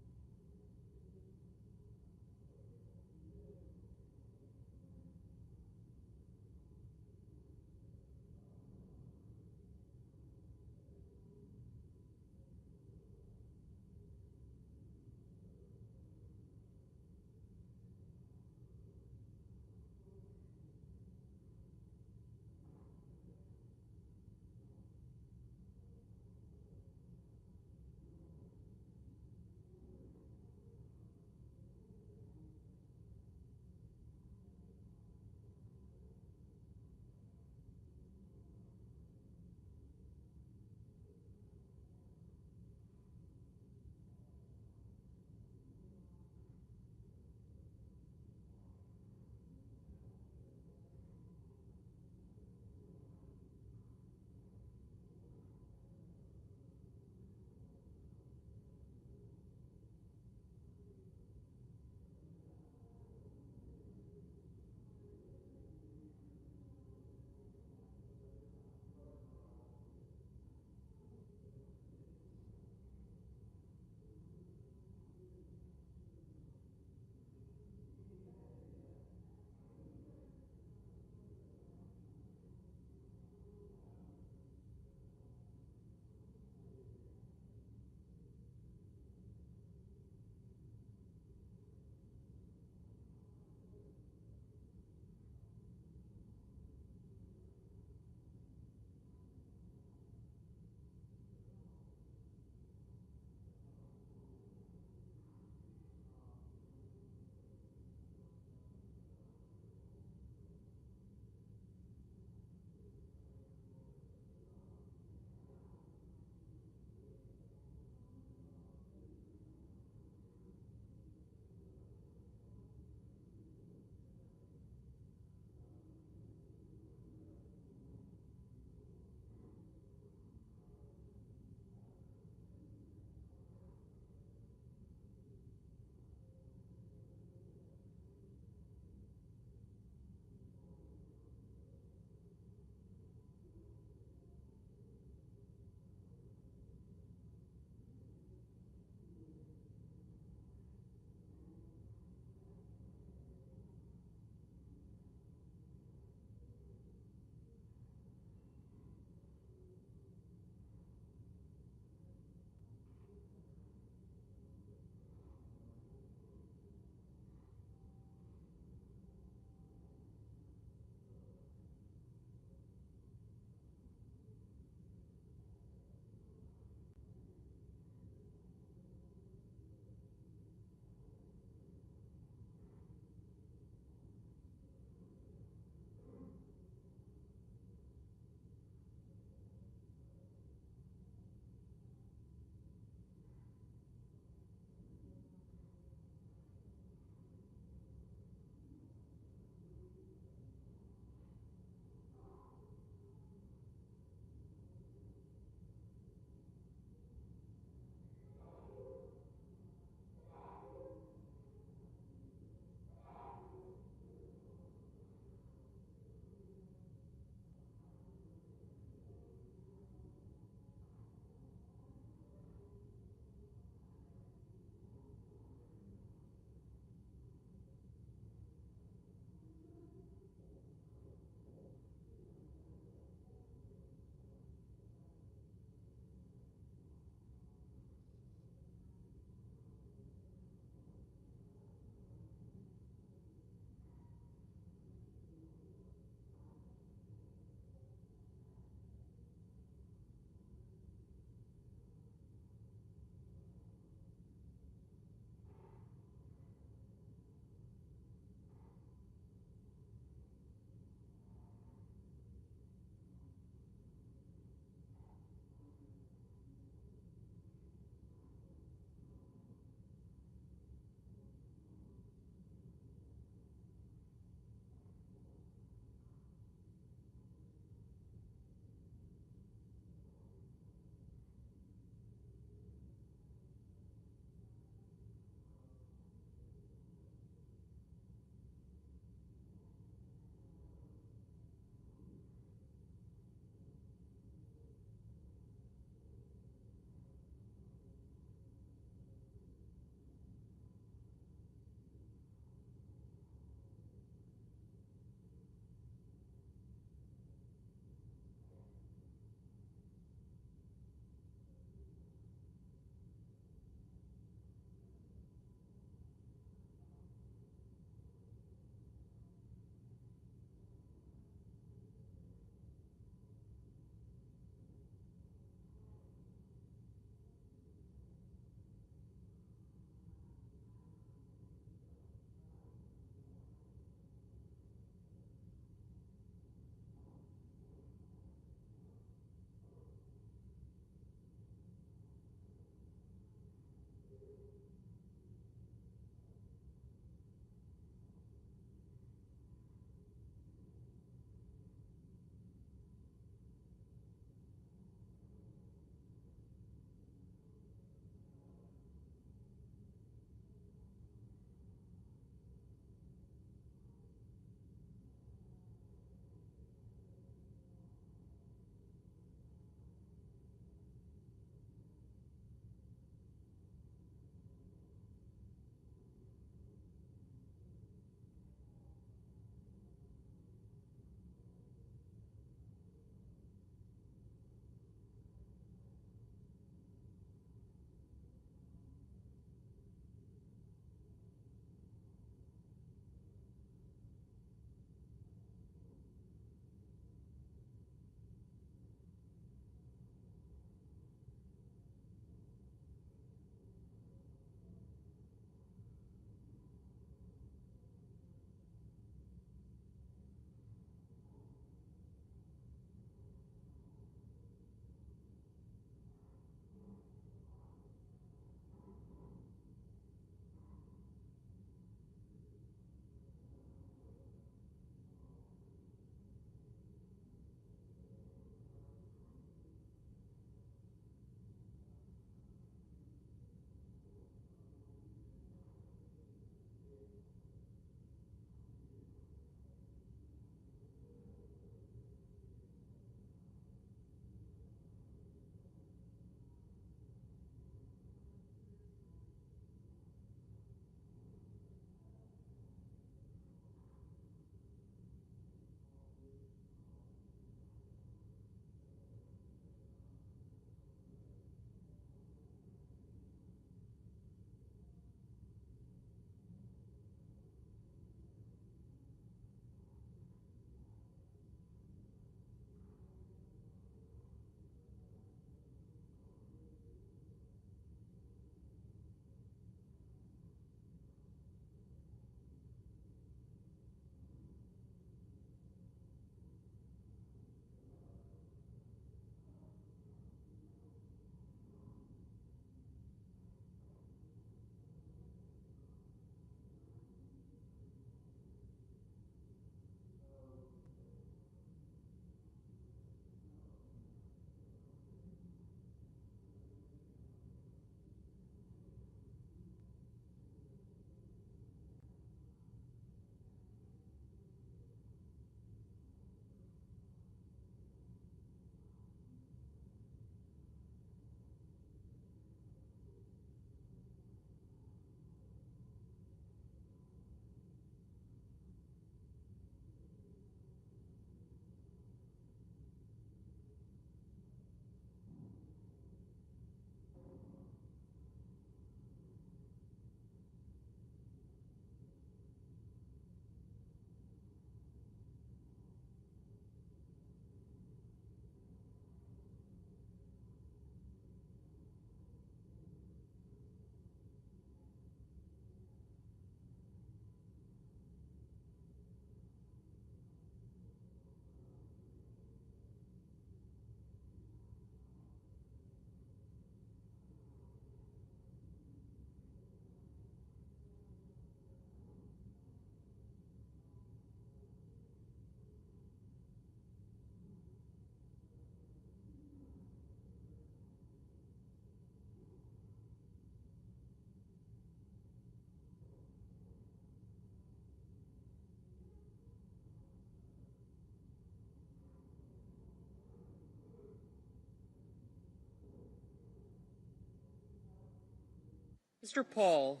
Mr. Paul,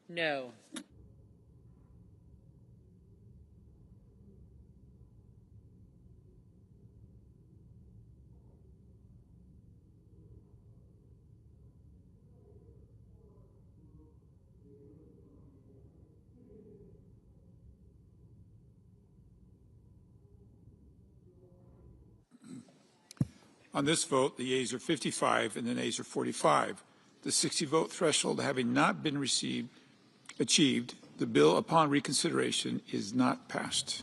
no. On this vote, the yeas are 55 and the nays are 45. The 60-vote threshold having not been achieved, the bill upon reconsideration is not passed.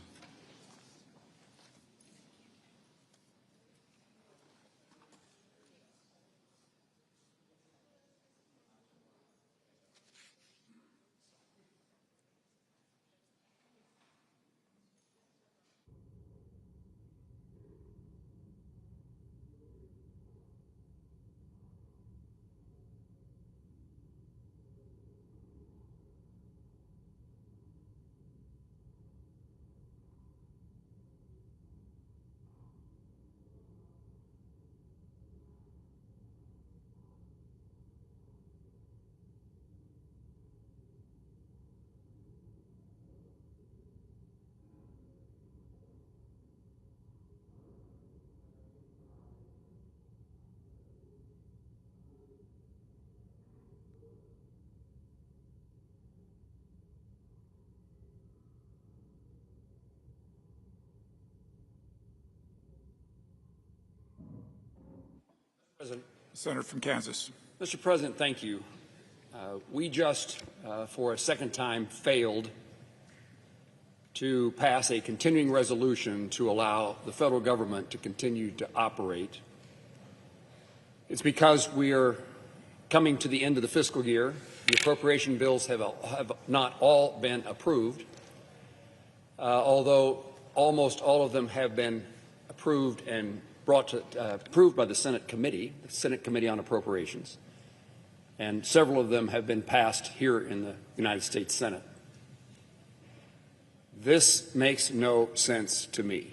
President. Senator from Kansas. Mr. President, thank you. We just, for a second time, failed to pass a continuing resolution to allow the federal government to continue to operate. It's because we are coming to the end of the fiscal year. The appropriation bills have not all been approved, although almost all of them have been approved and approved by the Senate Committee on Appropriations, and several of them have been passed here in the United States Senate. This makes no sense to me.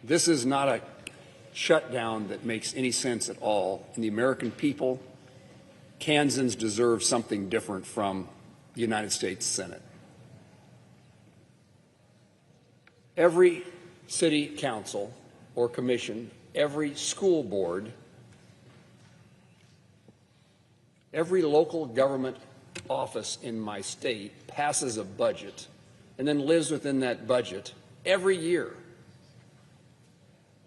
This is not a shutdown that makes any sense at all, and the American people, Kansans, deserve something different from the United States Senate. Every city council or commission, every school board, every local government office in my state passes a budget and then lives within that budget every year.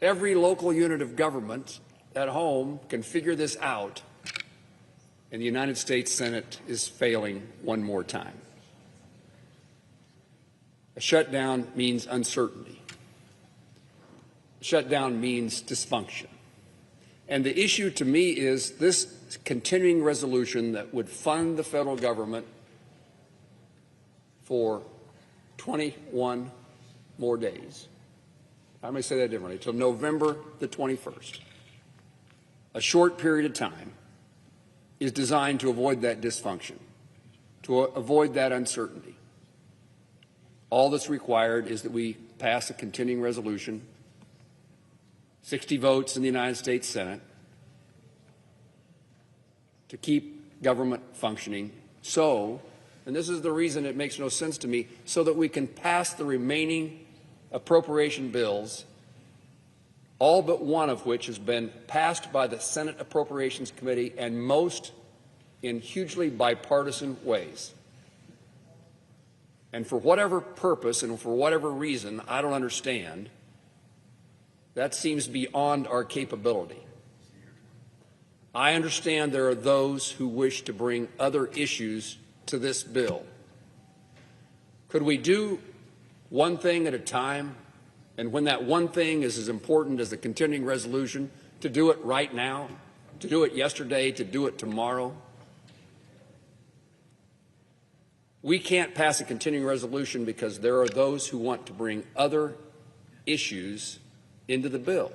Every local unit of government at home can figure this out, and the United States Senate is failing one more time. A shutdown means uncertainty. Shutdown means dysfunction. And the issue to me is this continuing resolution that would fund the federal government for 21 more days. I'm going to say that differently, till November the 21st. A short period of time is designed to avoid that dysfunction, to avoid that uncertainty. All that's required is that we pass a continuing resolution, 60 votes in the United States Senate, to keep government functioning so, and this is the reason it makes no sense to me, so that we can pass the remaining appropriation bills, all but one of which has been passed by the Senate Appropriations Committee, and most in hugely bipartisan ways. And for whatever purpose and for whatever reason I don't understand, that seems beyond our capability. I understand there are those who wish to bring other issues to this bill. Could we do one thing at a time, and when that one thing is as important as the continuing resolution, to do it right now, to do it yesterday, to do it tomorrow? We can't pass a continuing resolution because there are those who want to bring other issues into the bill.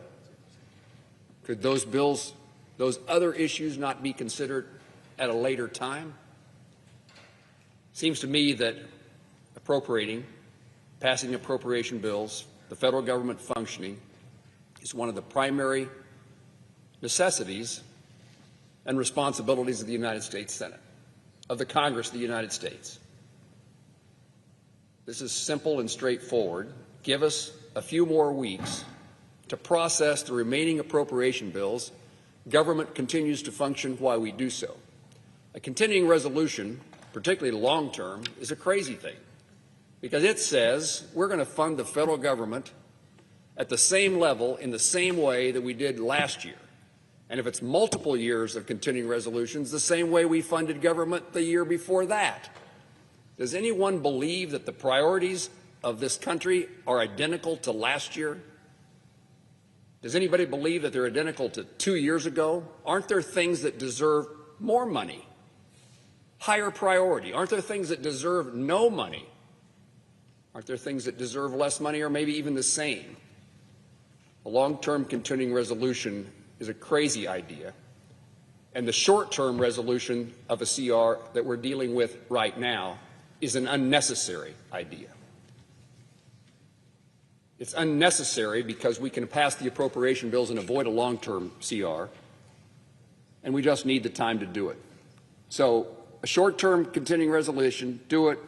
Could those other issues not be considered at a later time? Seems to me that passing appropriation bills, the federal government functioning, is one of the primary necessities and responsibilities of the United States Senate, of the Congress of the United States. This is simple and straightforward. Give us a few more weeks to process the remaining appropriation bills. Government continues to function while we do so. A continuing resolution, particularly long-term, is a crazy thing because it says we're going to fund the federal government at the same level in the same way that we did last year. And if it's multiple years of continuing resolutions, the same way we funded government the year before that. Does anyone believe that the priorities of this country are identical to last year? Does anybody believe that they're identical to 2 years ago? Aren't there things that deserve more money, higher priority? Aren't there things that deserve no money? Aren't there things that deserve less money or maybe even the same? A long-term continuing resolution is a crazy idea, and the short-term resolution of a CR that we're dealing with right now is an unnecessary idea. It's unnecessary because we can pass the appropriation bills and avoid a long-term CR, and we just need the time to do it. So a short-term continuing resolution, do it,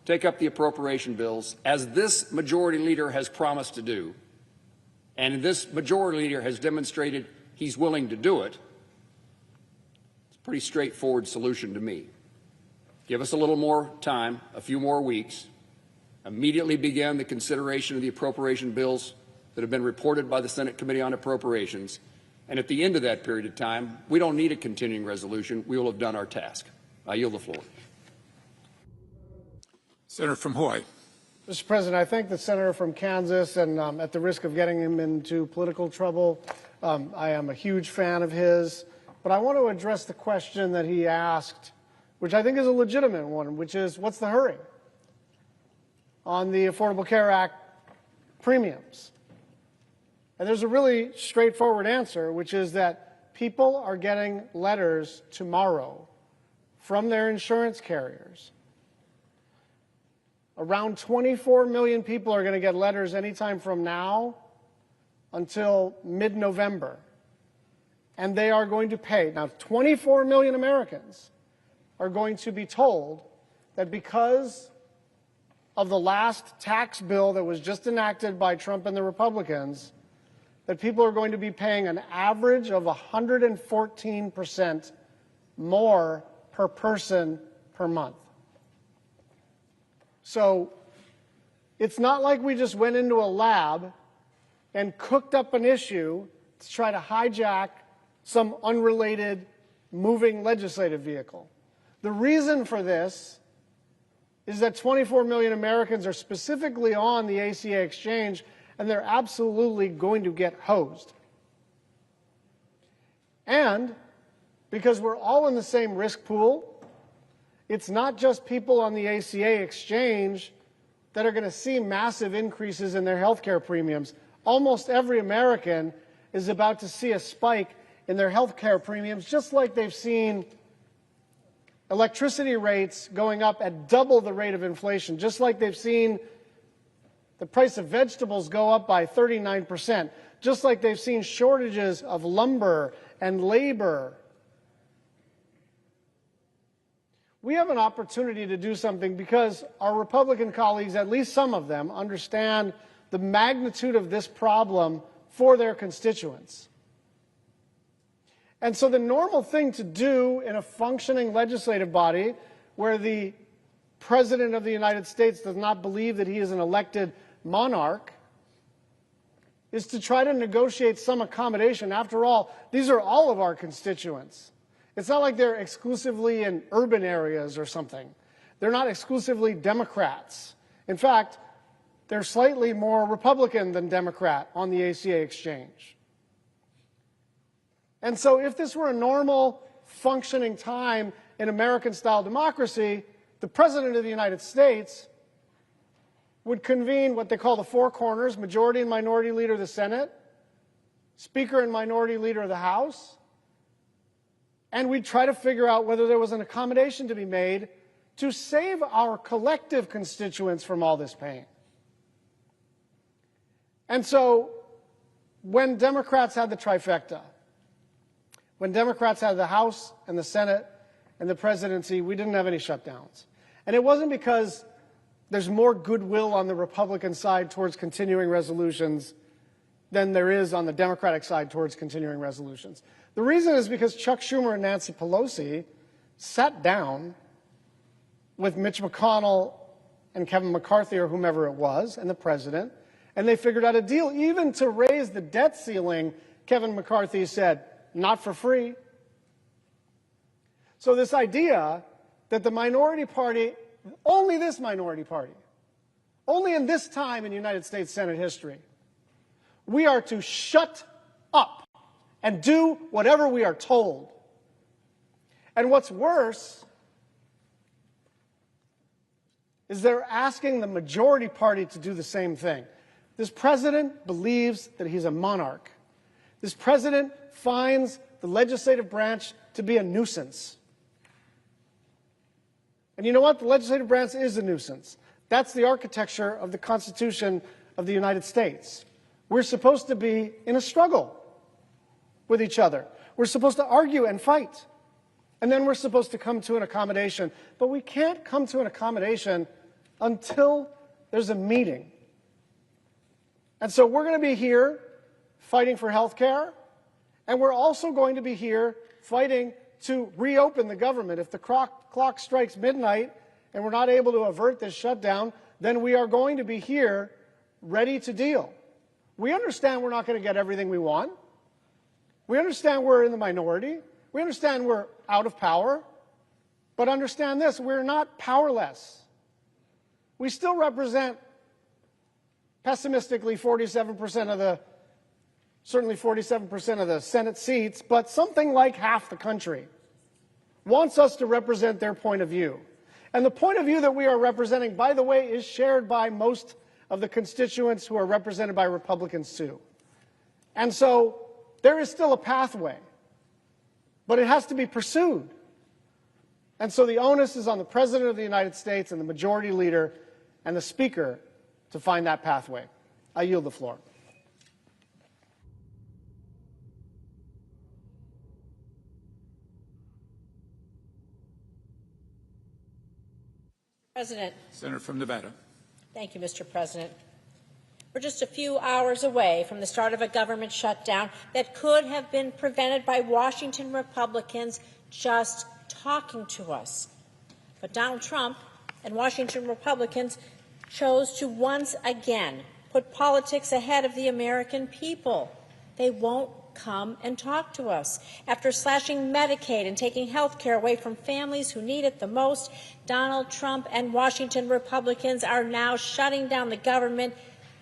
take up the appropriation bills, as this majority leader has promised to do, and this majority leader has demonstrated he's willing to do it. It's a pretty straightforward solution to me. Give us a little more time, a few more weeks. Immediately begin the consideration of the appropriation bills that have been reported by the Senate Committee on Appropriations. And at the end of that period of time, we don't need a continuing resolution. We will have done our task. I yield the floor. Senator from Hawaii. Mr. President, I thank the senator from Kansas, and at the risk of getting him into political trouble, I am a huge fan of his. But I want to address the question that he asked, which I think is a legitimate one, which is, what's the hurry on the Affordable Care Act premiums? And there's a really straightforward answer, which is that people are getting letters tomorrow from their insurance carriers. Around 24 million people are going to get letters anytime from now until mid-November. And they are going to pay. Now, 24 million Americans are going to be told that because of the last tax bill that was just enacted by Trump and the Republicans, that people are going to be paying an average of 114% more per person per month. So it's not like we just went into a lab and cooked up an issue to try to hijack some unrelated moving legislative vehicle. The reason for this is that 24 million Americans are specifically on the ACA exchange, and they're absolutely going to get hosed. And because we're all in the same risk pool, it's not just people on the ACA exchange that are going to see massive increases in their health care premiums. Almost every American is about to see a spike in their health care premiums, just like they've seen electricity rates going up at double the rate of inflation, just like they've seen the price of vegetables go up by 39%, just like they've seen shortages of lumber and labor. We have an opportunity to do something because our Republican colleagues, at least some of them, understand the magnitude of this problem for their constituents. And so the normal thing to do in a functioning legislative body where the President of the United States does not believe that he is an elected monarch is to try to negotiate some accommodation. After all, these are all of our constituents. It's not like they're exclusively in urban areas or something. They're not exclusively Democrats. In fact, they're slightly more Republican than Democrat on the ACA exchange. And so if this were a normal, functioning time in American-style democracy, the President of the United States would convene what they call the four corners: majority and minority leader of the Senate, Speaker and minority leader of the House, and we'd try to figure out whether there was an accommodation to be made to save our collective constituents from all this pain. And so when Democrats had the trifecta, When Democrats had the House and the Senate and the presidency, we didn't have any shutdowns. And it wasn't because there's more goodwill on the Republican side towards continuing resolutions than there is on the Democratic side towards continuing resolutions. The reason is because Chuck Schumer and Nancy Pelosi sat down with Mitch McConnell and Kevin McCarthy or whomever it was and the president, and they figured out a deal. Even to raise the debt ceiling, Kevin McCarthy said, not for free. So this idea that the minority party, only this minority party, only in this time in United States Senate history, we are to shut up and do whatever we are told. And what's worse is they're asking the majority party to do the same thing. This president believes that he's a monarch. This president finds the legislative branch to be a nuisance. And you know what? The legislative branch is a nuisance. That's the architecture of the Constitution of the United States. We're supposed to be in a struggle with each other. We're supposed to argue and fight. And then we're supposed to come to an accommodation. But we can't come to an accommodation until there's a meeting. And so we're going to be here fighting for health care, and we're also going to be here fighting to reopen the government. If the clock strikes midnight and we're not able to avert this shutdown, then we are going to be here ready to deal. We understand we're not going to get everything we want. We understand we're in the minority. We understand we're out of power. But understand this, we're not powerless. We still represent, pessimistically, 47% of the, certainly 47% of the Senate seats, but something like half the country wants us to represent their point of view. And the point of view that we are representing, by the way, is shared by most of the constituents who are represented by Republicans too. And so there is still a pathway, but it has to be pursued. And so the onus is on the President of the United States and the Majority Leader and the Speaker to find that pathway. I yield the floor. President. Senator from Nevada. Thank you, Mr. President. We're just a few hours away from the start of a government shutdown that could have been prevented by Washington Republicans just talking to us. But Donald Trump and Washington Republicans chose to once again put politics ahead of the American people. They won't come and talk to us. After slashing Medicaid and taking health care away from families who need it the most, Donald Trump and Washington Republicans are now shutting down the government,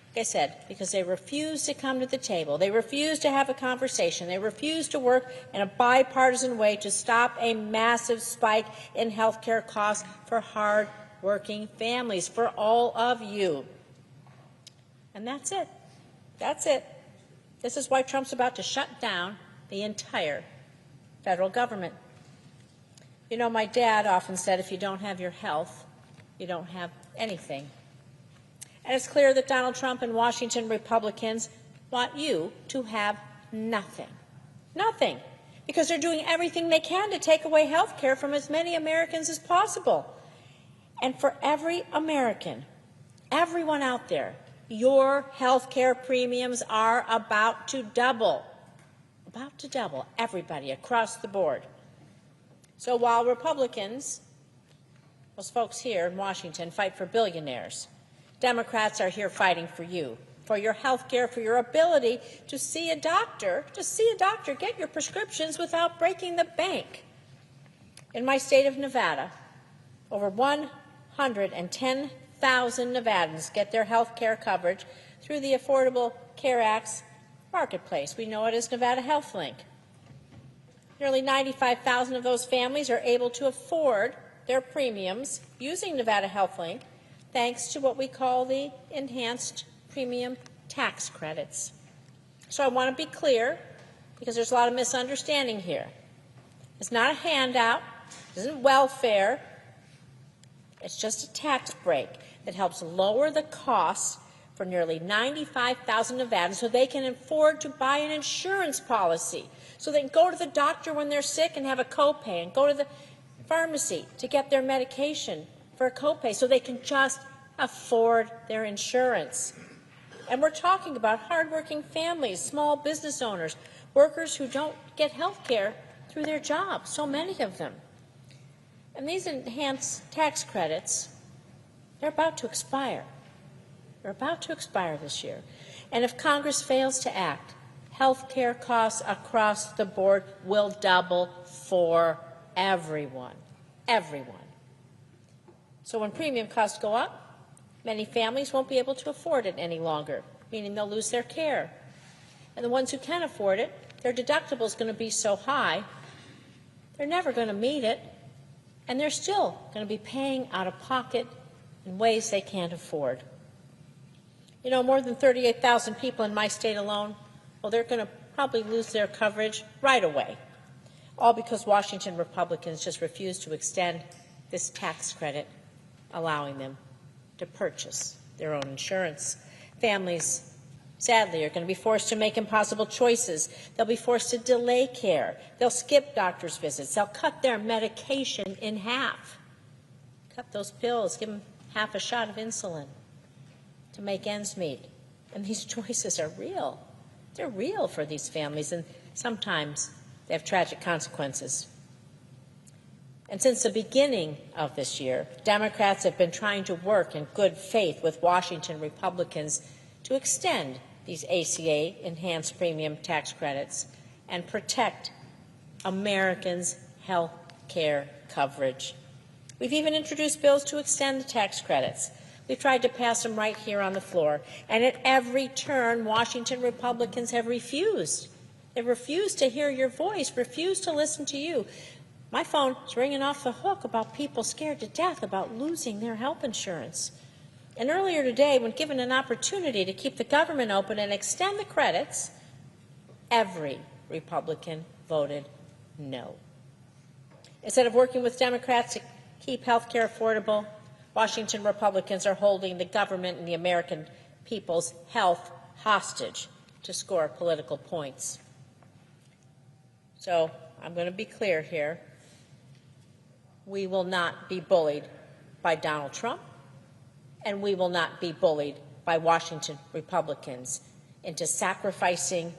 like I said, because they refuse to come to the table. They refuse to have a conversation. They refuse to work in a bipartisan way to stop a massive spike in health care costs for hard-working families, for all of you. And that's it. That's it. This is why Trump's about to shut down the entire federal government. You know, my dad often said, if you don't have your health, you don't have anything. And it's clear that Donald Trump and Washington Republicans want you to have nothing. Nothing. Because they're doing everything they can to take away health care from as many Americans as possible. And for every American, everyone out there, your health care premiums are about to double. About to double. Everybody across the board. So while Republicans, those folks here in Washington, fight for billionaires, Democrats are here fighting for you, for your health care, for your ability to see a doctor, get your prescriptions without breaking the bank. In my state of Nevada, over 110,000 Nevadans get their health care coverage through the Affordable Care Act's marketplace. We know it as Nevada Health Link. Nearly 95,000 of those families are able to afford their premiums using Nevada Health Link, thanks to what we call the enhanced premium tax credits. So I want to be clear, because there's a lot of misunderstanding here. It's not a handout. It isn't welfare. It's just a tax break that helps lower the costs for nearly 95,000 Nevadans so they can afford to buy an insurance policy, so they can go to the doctor when they're sick and have a copay, and go to the pharmacy to get their medication for a copay, so they can just afford their insurance. And we're talking about hardworking families, small business owners, workers who don't get health care through their jobs, so many of them. And these enhanced tax credits, they're about to expire. They're about to expire this year. And if Congress fails to act, health care costs across the board will double for everyone. Everyone. So when premium costs go up, many families won't be able to afford it any longer, meaning they'll lose their care. And the ones who can afford it, their deductible is going to be so high, they're never going to meet it, and they're still going to be paying out of pocket in ways they can't afford. You know, more than 38,000 people in my state alone, well, they're going to probably lose their coverage right away, all because Washington Republicans just refuse to extend this tax credit, allowing them to purchase their own insurance. Families, sadly, are going to be forced to make impossible choices. They'll be forced to delay care. They'll skip doctor's visits. They'll cut their medication in half. Cut those pills, give them half a shot of insulin to make ends meet. And these choices are real. They're real for these families, and sometimes they have tragic consequences. And since the beginning of this year, Democrats have been trying to work in good faith with Washington Republicans to extend these ACA enhanced premium tax credits and protect Americans' health care coverage. We've even introduced bills to extend the tax credits. We've tried to pass them right here on the floor, and at every turn, Washington Republicans have refused. They've refused to hear your voice, refused to listen to you. My phone is ringing off the hook about people scared to death about losing their health insurance. And earlier today, when given an opportunity to keep the government open and extend the credits, every Republican voted no. Instead of working with Democrats to keep health care affordable, Washington Republicans are holding the government and the American people's health hostage to score political points. So I'm going to be clear here. We will not be bullied by Donald Trump, and we will not be bullied by Washington Republicans into sacrificing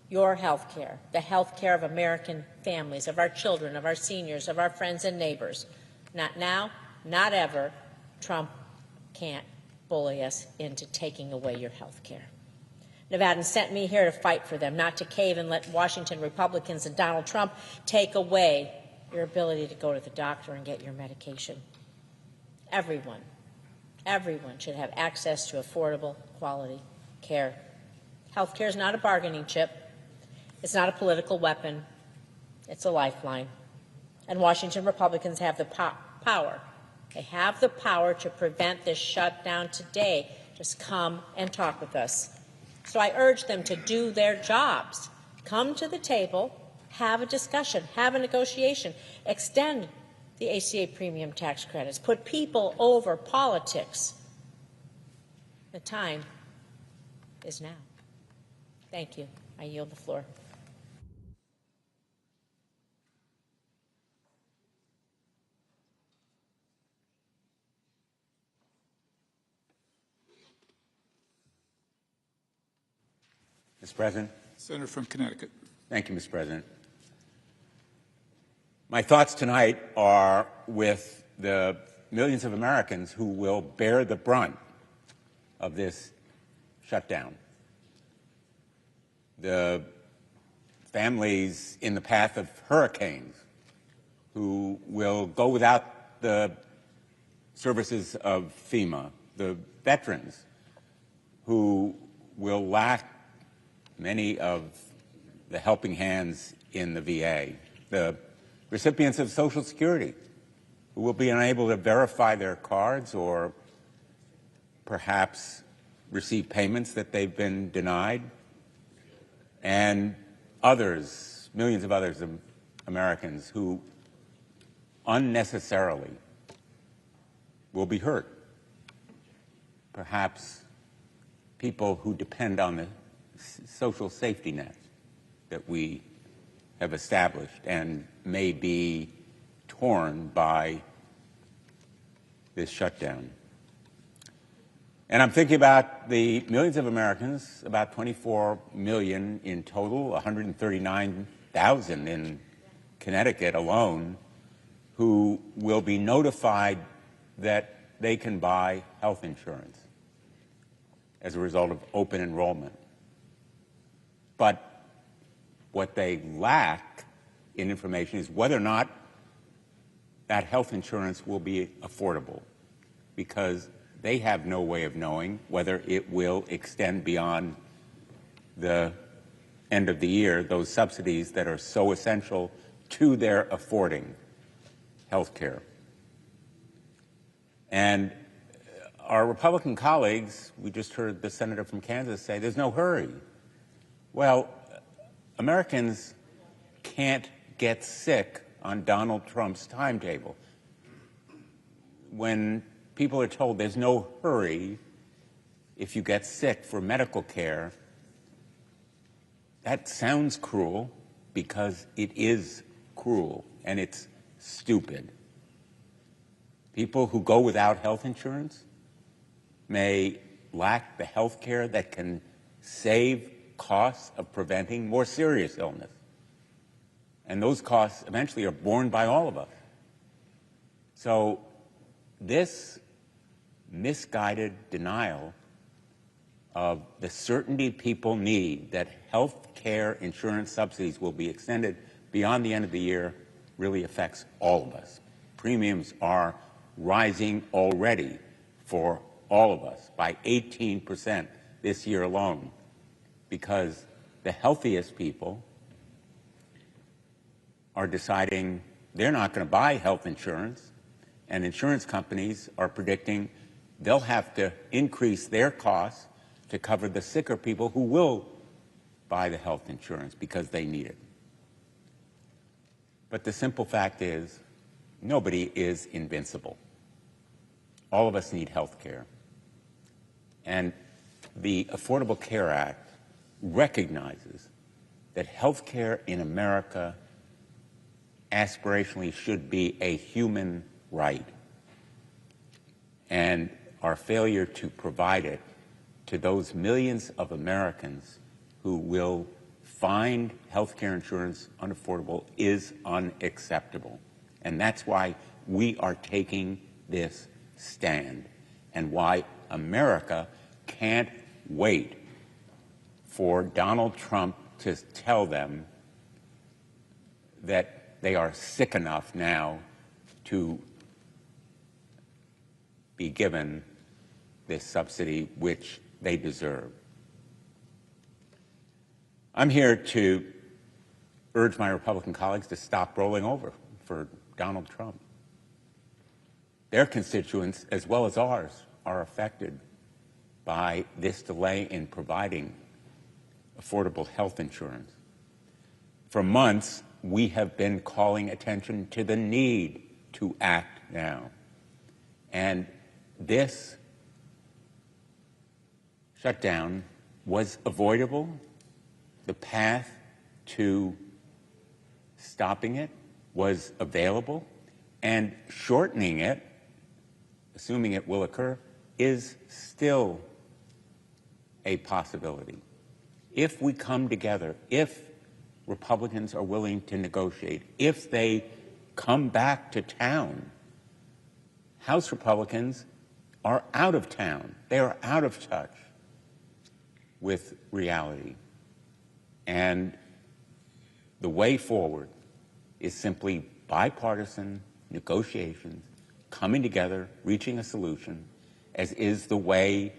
your health care, the health care of American families, of our children, of our seniors, of our friends and neighbors. Not now, not ever. Trump can't bully us into taking away your health care. Nevadans sent me here to fight for them, not to cave and let Washington Republicans and Donald Trump take away your ability to go to the doctor and get your medication. Everyone should have access to affordable, quality care. Health care is not a bargaining chip. It's not a political weapon. It's a lifeline. And Washington Republicans have the power. They have the power to prevent this shutdown today. Just come and talk with us. So I urge them to do their jobs. Come to the table, have a discussion, have a negotiation, extend the ACA premium tax credits, put people over politics. The time is now. Thank you. I yield the floor. Mr. President. Senator from Connecticut. Thank you, Mr. President. My thoughts tonight are with the millions of Americans who will bear the brunt of this shutdown. The families in the path of hurricanes who will go without the services of FEMA, the veterans who will lack many of the helping hands in the VA, the recipients of Social Security who will be unable to verify their cards or perhaps receive payments that they've been denied, and others, millions of others of Americans who unnecessarily will be hurt, perhaps people who depend on the social safety net that we have established and may be torn by this shutdown. And I'm thinking about the millions of Americans, about 24 million in total, 139,000 in Connecticut alone, who will be notified that they can buy health insurance as a result of open enrollment. But what they lack in information is whether or not that health insurance will be affordable, because they have no way of knowing whether it will extend beyond the end of the year, those subsidies that are so essential to their affording health care. And our Republican colleagues, we just heard the senator from Kansas say there's no hurry. Well, Americans can't get sick on Donald Trump's timetable. When people are told there's no hurry if you get sick for medical care, that sounds cruel because it is cruel and it's stupid. People who go without health insurance may lack the health care that can save costs of preventing more serious illness. And those costs eventually are borne by all of us. So this misguided denial of the certainty people need that health care insurance subsidies will be extended beyond the end of the year really affects all of us. Premiums are rising already for all of us by 18% this year alone, because the healthiest people are deciding they're not going to buy health insurance, and insurance companies are predicting they'll have to increase their costs to cover the sicker people who will buy the health insurance because they need it. But the simple fact is, nobody is invincible. All of us need health care. And the Affordable Care Act recognizes that health care in America aspirationally should be a human right. And our failure to provide it to those millions of Americans who will find health care insurance unaffordable is unacceptable. And that's why we are taking this stand, and why America can't wait for Donald Trump to tell them that they are sick enough now to be given this subsidy which they deserve. I'm here to urge my Republican colleagues to stop rolling over for Donald Trump. Their constituents, as well as ours, are affected by this delay in providing affordable health insurance. For months, we have been calling attention to the need to act now. And this shutdown was avoidable. The path to stopping it was available, and shortening it, assuming it will occur, is still a possibility. If we come together, if Republicans are willing to negotiate, if they come back to town, House Republicans are out of town. They are out of touch with reality. And the way forward is simply bipartisan negotiations, coming together, reaching a solution, as is the way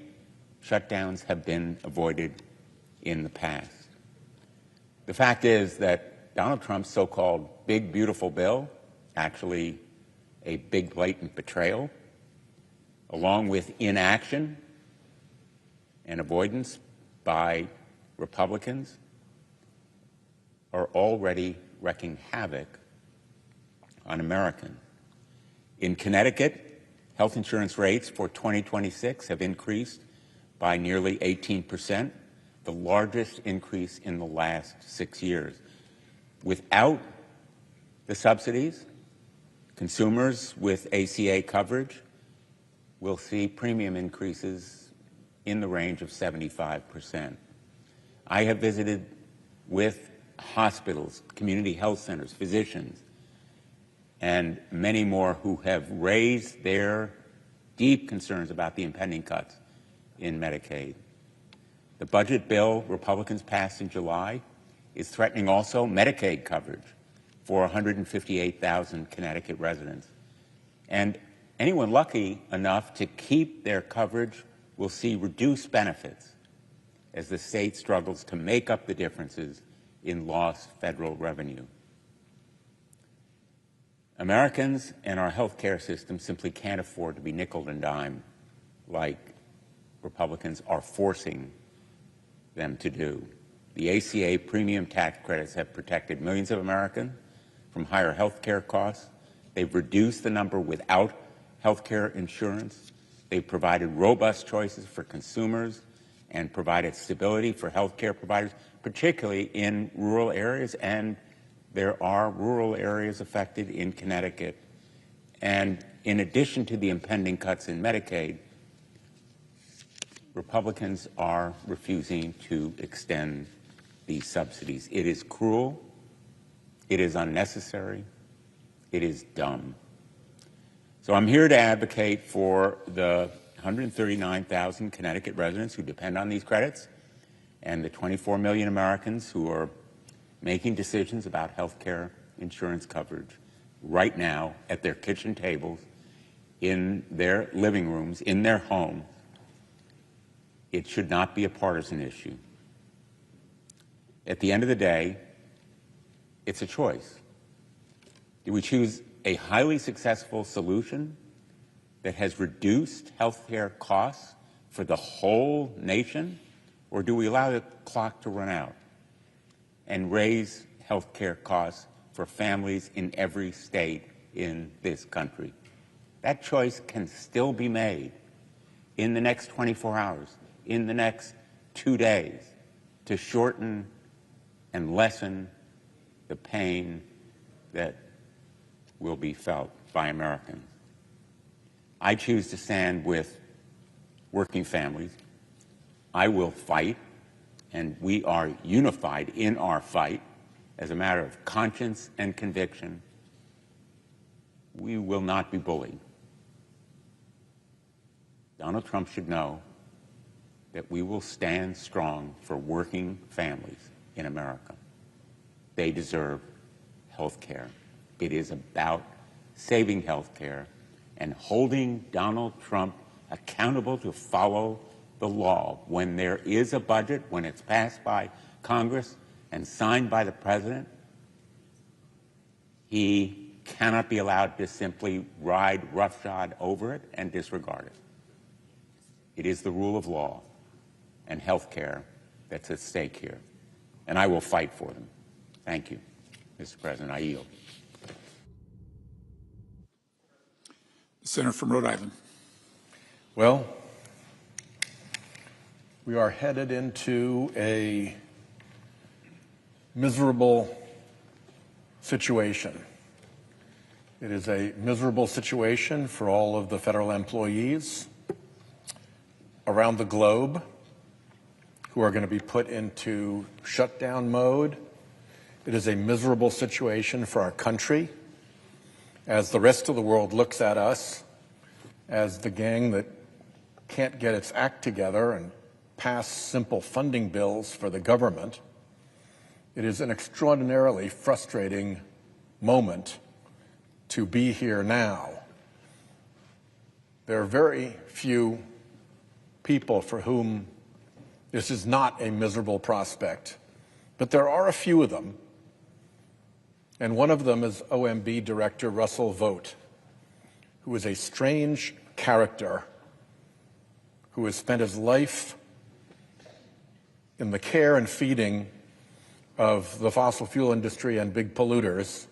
shutdowns have been avoided in the past. The fact is that Donald Trump's so-called big, beautiful bill, actually a big, blatant betrayal, along with inaction and avoidance by Republicans, are already wreaking havoc on Americans. In Connecticut, health insurance rates for 2026 have increased by nearly 18%, the largest increase in the last 6 years. Without the subsidies, consumers with ACA coverage will see premium increases in the range of 75%. I have visited with hospitals, community health centers, physicians, and many more who have raised their deep concerns about the impending cuts in Medicaid. The budget bill Republicans passed in July is threatening also Medicaid coverage for 158,000 Connecticut residents. And anyone lucky enough to keep their coverage will see reduced benefits as the state struggles to make up the differences in lost federal revenue. Americans and our health care system simply can't afford to be nickel and dime like Republicans are forcing them to do. The ACA premium tax credits have protected millions of Americans from higher health care costs. They've reduced the number without health care insurance. They've provided robust choices for consumers and provided stability for health care providers, particularly in rural areas, and there are rural areas affected in Connecticut. And in addition to the impending cuts in Medicaid, Republicans are refusing to extend these subsidies. It is cruel, it is unnecessary, it is dumb. So I'm here to advocate for the 139,000 Connecticut residents who depend on these credits and the 24 million Americans who are making decisions about health care insurance coverage right now at their kitchen tables, in their living rooms, in their home. It should not be a partisan issue. At the end of the day, it's a choice. Do we choose a highly successful solution that has reduced health care costs for the whole nation, or do we allow the clock to run out and raise health care costs for families in every state in this country? That choice can still be made in the next 24 hours, in the next 2 days, to shorten and lessen the pain that will be felt by Americans. I choose to stand with working families. I will fight, and we are unified in our fight as a matter of conscience and conviction. We will not be bullied. Donald Trump should know that we will stand strong for working families in America. They deserve health care. It is about saving health care and holding Donald Trump accountable to follow the law. When there is a budget, when it's passed by Congress and signed by the President, he cannot be allowed to simply ride roughshod over it and disregard it. It is the rule of law and health care that's at stake here, and I will fight for them. Thank you, Mr. President. I yield. The senator from Rhode Island. Well, we are headed into a miserable situation. It is a miserable situation for all of the federal employees around the globe who are going to be put into shutdown mode. It is a miserable situation for our country as the rest of the world looks at us as the gang that can't get its act together and pass simple funding bills for the government. It is an extraordinarily frustrating moment to be here now. There are very few people for whom this is not a miserable prospect, but there are a few of them, and one of them is OMB Director Russell Vought, who is a strange character who has spent his life in the care and feeding of the fossil fuel industry and big polluters,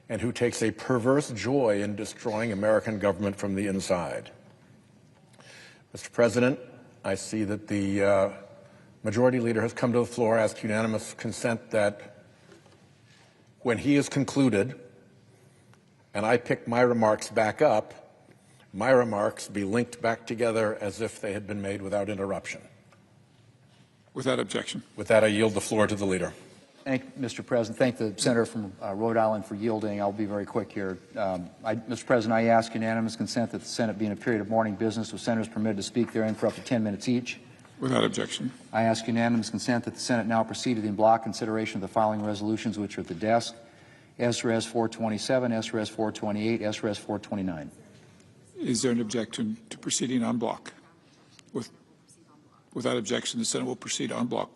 and who takes a perverse joy in destroying American government from the inside. Mr. President, I see that the Majority Leader has come to the floor, asked unanimous consent that when he is concluded and I pick my remarks back up, my remarks be linked back together as if they had been made without interruption. Without objection. With that, I yield the floor to the Leader. Thank Mr. President. Thank the senator from Rhode Island for yielding. I'll be very quick here. Mr. President, I ask unanimous consent that the Senate be in a period of morning business with senators permitted to speak therein for up to 10 minutes each. Without objection. I ask unanimous consent that the Senate now proceed to the in-block consideration of the following resolutions which are at the desk. SRES 427, SRES 428, SRES 429. Is there an objection to proceeding en bloc? Without objection, the Senate will proceed en bloc.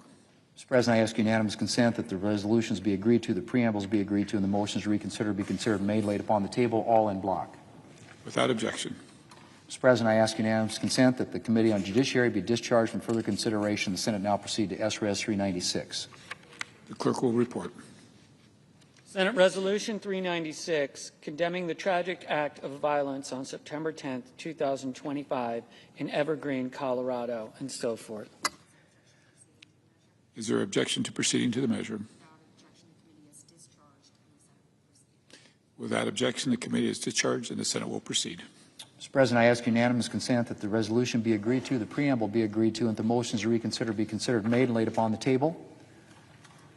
Mr. President, I ask unanimous consent that the resolutions be agreed to, the preambles be agreed to, and the motions to reconsider be considered and made laid upon the table, all in block. Without objection. Mr. President, I ask unanimous consent that the Committee on Judiciary be discharged from further consideration. The Senate now proceed to SRES 396. The clerk will report. Senate Resolution 396, condemning the tragic act of violence on September 10, 2025 in Evergreen, Colorado, and so forth. Is there objection to proceeding to the measure? Without objection, the committee is discharged and the Senate will proceed. Mr. President, I ask unanimous consent that the resolution be agreed to, the preamble be agreed to, and the motions to reconsider be considered and made and laid upon the table.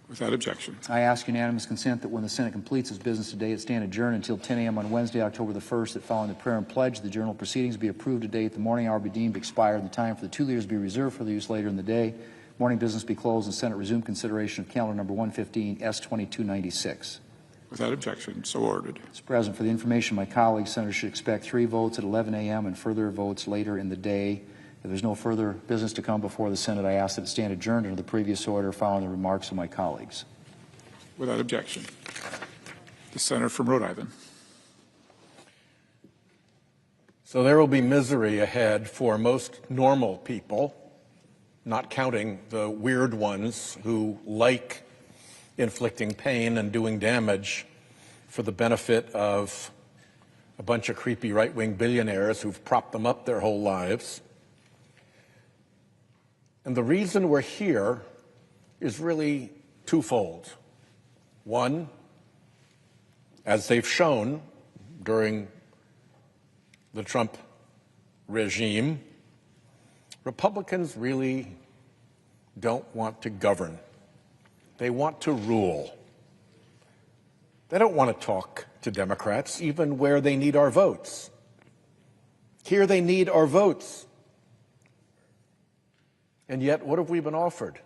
Without objection. I ask unanimous consent that when the Senate completes its business today, it stand adjourned until 10 a.m. on Wednesday, October the 1st, that following the prayer and pledge, the journal proceedings be approved today at the morning hour be deemed expired, and the time for the two leaders be reserved for the use later in the day. Morning business be closed, and Senate resume consideration of calendar number 115, S2296. Without objection, so ordered. Mr. President, for the information of my colleagues, senators should expect 3 votes at 11 a.m. and further votes later in the day. If there's no further business to come before the Senate, I ask that it stand adjourned under the previous order following the remarks of my colleagues. Without objection. The senator from Rhode Island. So there will be misery ahead for most normal people, not counting the weird ones who like inflicting pain and doing damage for the benefit of a bunch of creepy right-wing billionaires who've propped them up their whole lives. And the reason we're here is really twofold. One, as they've shown during the Trump regime, Republicans really don't want to govern. They want to rule. They don't want to talk to Democrats, even where they need our votes. Here they need our votes. And yet, what have we been offered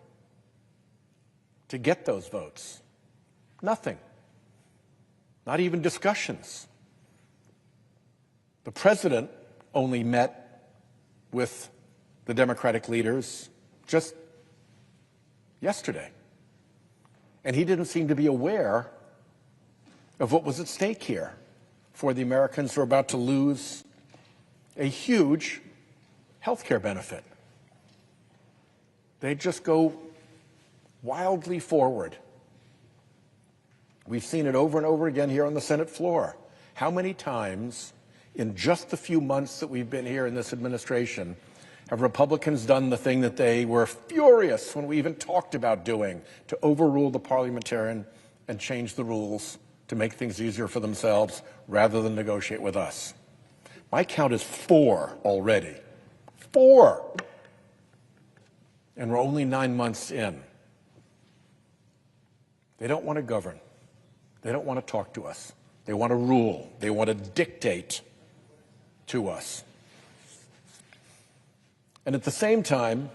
to get those votes? Nothing. Not even discussions. The president only met with the Democratic leaders just yesterday. And he didn't seem to be aware of what was at stake here for the Americans who are about to lose a huge health care benefit. They just go wildly forward. We've seen it over and over again here on the Senate floor. How many times in just the few months that we've been here in this administration have Republicans done the thing that they were furious when we even talked about doing, to overrule the parliamentarian and change the rules to make things easier for themselves rather than negotiate with us? My count is 4 already. 4! And we're only 9 months in. They don't want to govern. They don't want to talk to us. They want to rule. They want to dictate to us. And at the same time,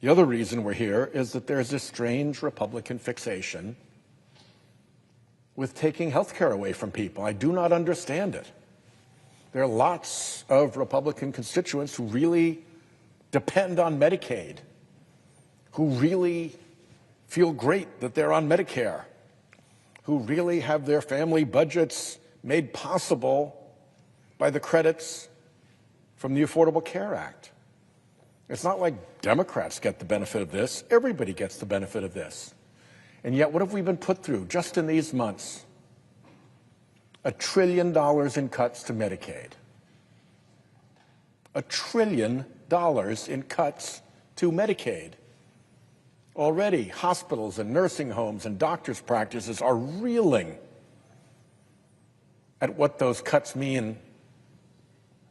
the other reason we're here is that there's this strange Republican fixation with taking health care away from people. I do not understand it. There are lots of Republican constituents who really depend on Medicaid, who really feel great that they're on Medicare, who really have their family budgets made possible by the credits from the Affordable Care Act. It's not like Democrats get the benefit of this. Everybody gets the benefit of this. And yet, what have we been put through just in these months? $1 trillion in cuts to Medicaid. $1 trillion in cuts to Medicaid. Already, hospitals and nursing homes and doctors' practices are reeling at what those cuts mean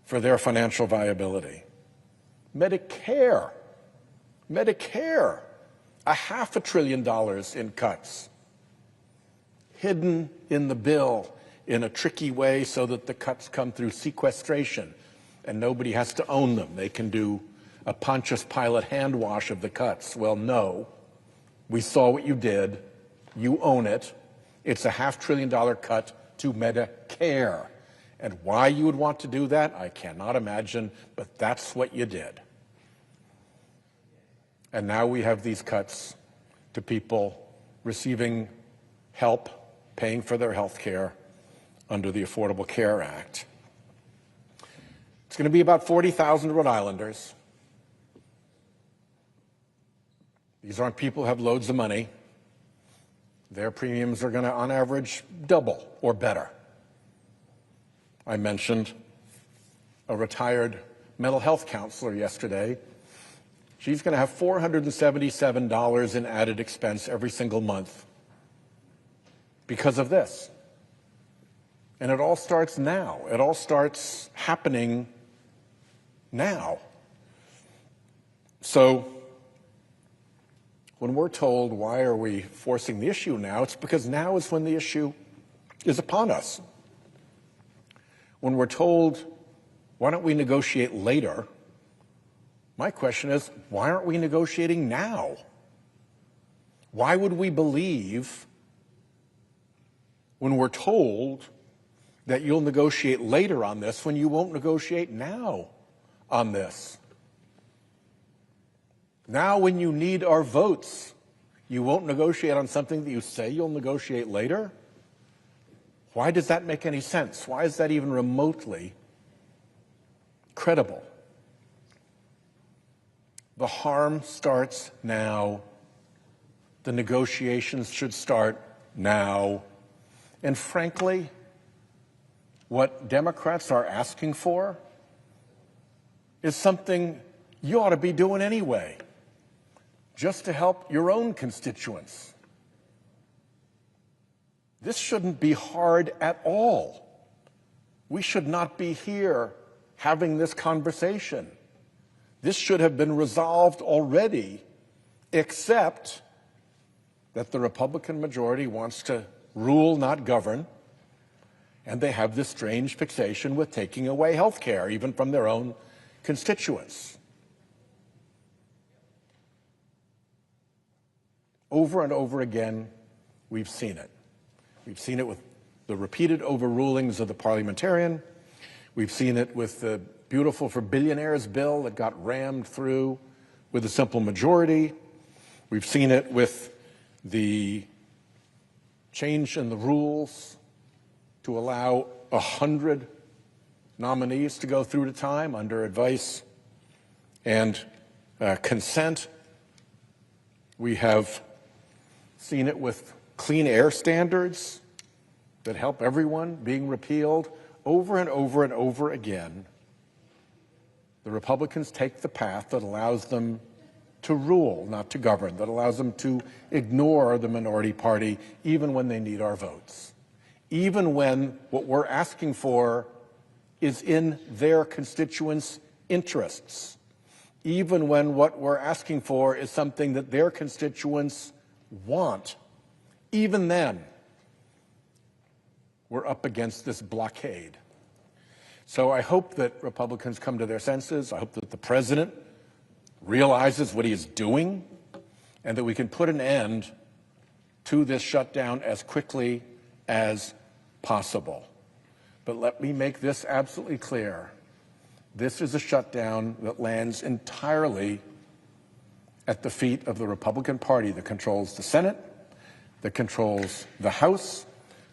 for their financial viability. Medicare, $500 billion in cuts, hidden in the bill in a tricky way so that the cuts come through sequestration and nobody has to own them. They can do a Pontius Pilate hand wash of the cuts. Well, no. We saw what you did. You own it. It's a $500 billion cut to Medicare. And why you would want to do that, I cannot imagine, but that's what you did. And now we have these cuts to people receiving help, paying for their health care under the Affordable Care Act. It's going to be about 40,000 Rhode Islanders. These aren't people who have loads of money. Their premiums are going to, on average, double or better. I mentioned a retired mental health counselor yesterday. She's going to have $477 in added expense every single month because of this. And it all starts now. It all starts happening now. So when we're told, why are we forcing the issue now? It's because now is when the issue is upon us. When we're told, why don't we negotiate later? My question is, why aren't we negotiating now? Why would we believe when we're told that you'll negotiate later on this when you won't negotiate now on this? Now when you need our votes, you won't negotiate on something that you say you'll negotiate later? Why does that make any sense? Why is that even remotely credible? The harm starts now. The negotiations should start now. And frankly, what Democrats are asking for is something you ought to be doing anyway, just to help your own constituents. This shouldn't be hard at all. We should not be here having this conversation. This should have been resolved already, except that the Republican majority wants to rule, not govern, and they have this strange fixation with taking away health care, even from their own constituents. Over and over again, we've seen it. We've seen it with the repeated overrulings of the parliamentarian. We've seen it with the Beautiful for Billionaires bill that got rammed through with a simple majority. We've seen it with the change in the rules to allow 100 nominees to go through at a time under advice and consent. We have seen it with clean air standards that help everyone being repealed over and over and over again. The Republicans take the path that allows them to rule, not to govern, that allows them to ignore the minority party even when they need our votes, even when what we're asking for is in their constituents' interests, even when what we're asking for is something that their constituents want. Even then, we're up against this blockade. So I hope that Republicans come to their senses. I hope that the president realizes what he is doing and that we can put an end to this shutdown as quickly as possible. But let me make this absolutely clear. This is a shutdown that lands entirely at the feet of the Republican Party that controls the Senate, that controls the House,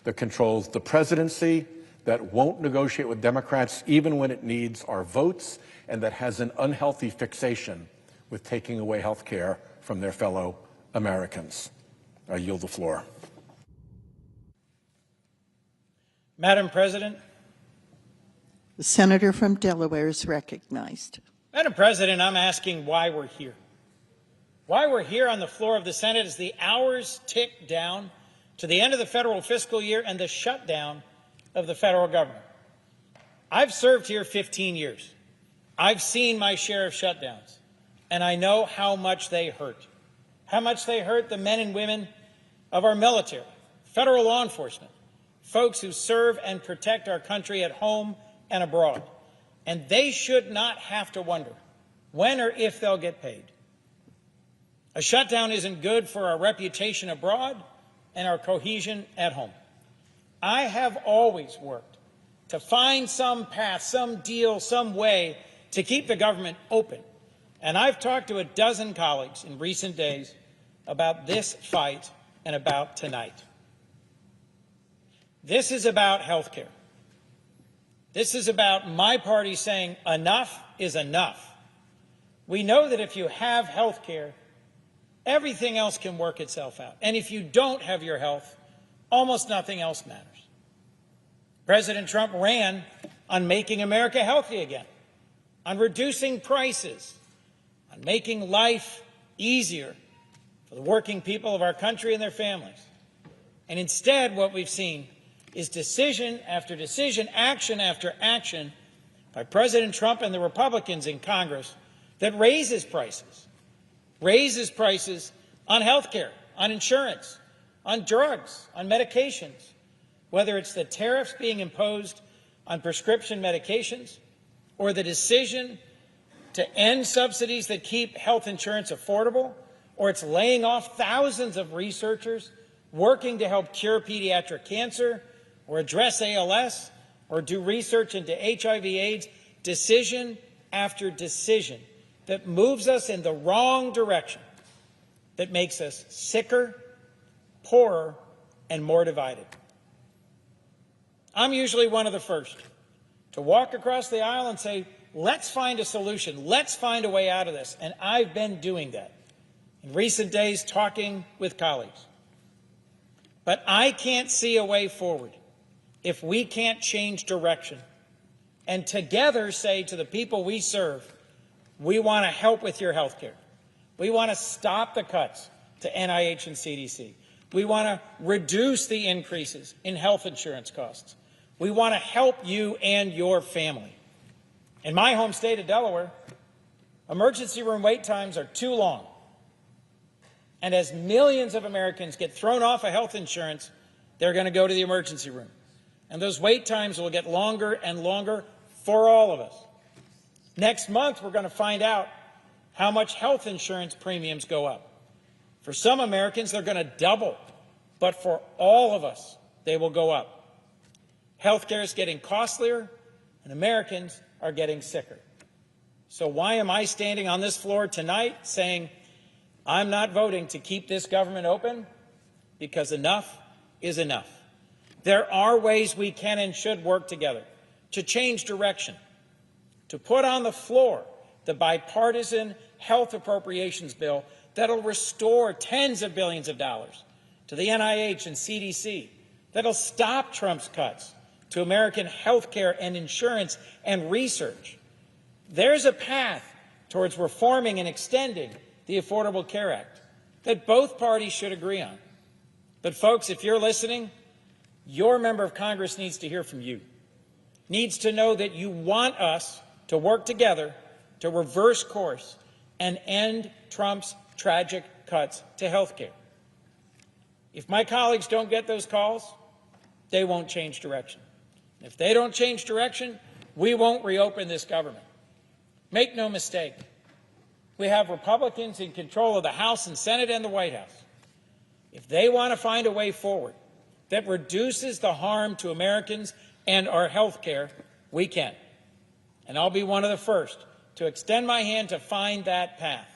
that controls the presidency, that won't negotiate with Democrats even when it needs our votes, and that has an unhealthy fixation with taking away health care from their fellow Americans. I yield the floor. Madam President. The senator from Delaware is recognized. Madam President, I'm asking why we're here. Why we're here on the floor of the Senate as the hours tick down to the end of the federal fiscal year and the shutdown of the federal government. I've served here 15 years. I've seen my share of shutdowns, and I know how much they hurt. How much they hurt the men and women of our military, federal law enforcement, folks who serve and protect our country at home and abroad. And they should not have to wonder when or if they'll get paid. A shutdown isn't good for our reputation abroad and our cohesion at home. I have always worked to find some path, some deal, some way to keep the government open. And I've talked to a dozen colleagues in recent days about this fight and about tonight. This is about health care. This is about my party saying enough is enough. We know that if you have health care, everything else can work itself out. And if you don't have your health, almost nothing else matters. President Trump ran on making America healthy again, on reducing prices, on making life easier for the working people of our country and their families. And instead, what we've seen is decision after decision, action after action by President Trump and the Republicans in Congress that raises prices on health care, on insurance, on drugs, on medications, whether it's the tariffs being imposed on prescription medications or the decision to end subsidies that keep health insurance affordable, or it's laying off thousands of researchers working to help cure pediatric cancer or address ALS or do research into HIV/AIDS, decision after decision that moves us in the wrong direction, that makes us sicker, poorer, and more divided. I'm usually one of the first to walk across the aisle and say, let's find a solution. Let's find a way out of this. And I've been doing that in recent days, talking with colleagues. But I can't see a way forward if we can't change direction and together say to the people we serve, we want to help with your health care. We want to stop the cuts to NIH and CDC. We want to reduce the increases in health insurance costs. We want to help you and your family. In my home state of Delaware, emergency room wait times are too long. And as millions of Americans get thrown off of health insurance, they're going to go to the emergency room. And those wait times will get longer and longer for all of us. Next month, we're going to find out how much health insurance premiums go up. For some Americans, they're going to double. But for all of us, they will go up. Health care is getting costlier, and Americans are getting sicker. So why am I standing on this floor tonight saying I'm not voting to keep this government open? Because enough is enough. There are ways we can and should work together to change direction, to put on the floor the bipartisan health appropriations bill that'll restore tens of billions of dollars to the NIH and CDC, that'll stop Trump's cuts to American health care and insurance and research. There's a path towards reforming and extending the Affordable Care Act that both parties should agree on. But folks, if you're listening, your member of Congress needs to hear from you, needs to know that you want us to work together to reverse course and end Trump's tragic cuts to health care. If my colleagues don't get those calls, they won't change direction. If they don't change direction, we won't reopen this government. Make no mistake, we have Republicans in control of the House and Senate and the White House. If they want to find a way forward that reduces the harm to Americans and our health care, we can. And I'll be one of the first to extend my hand to find that path.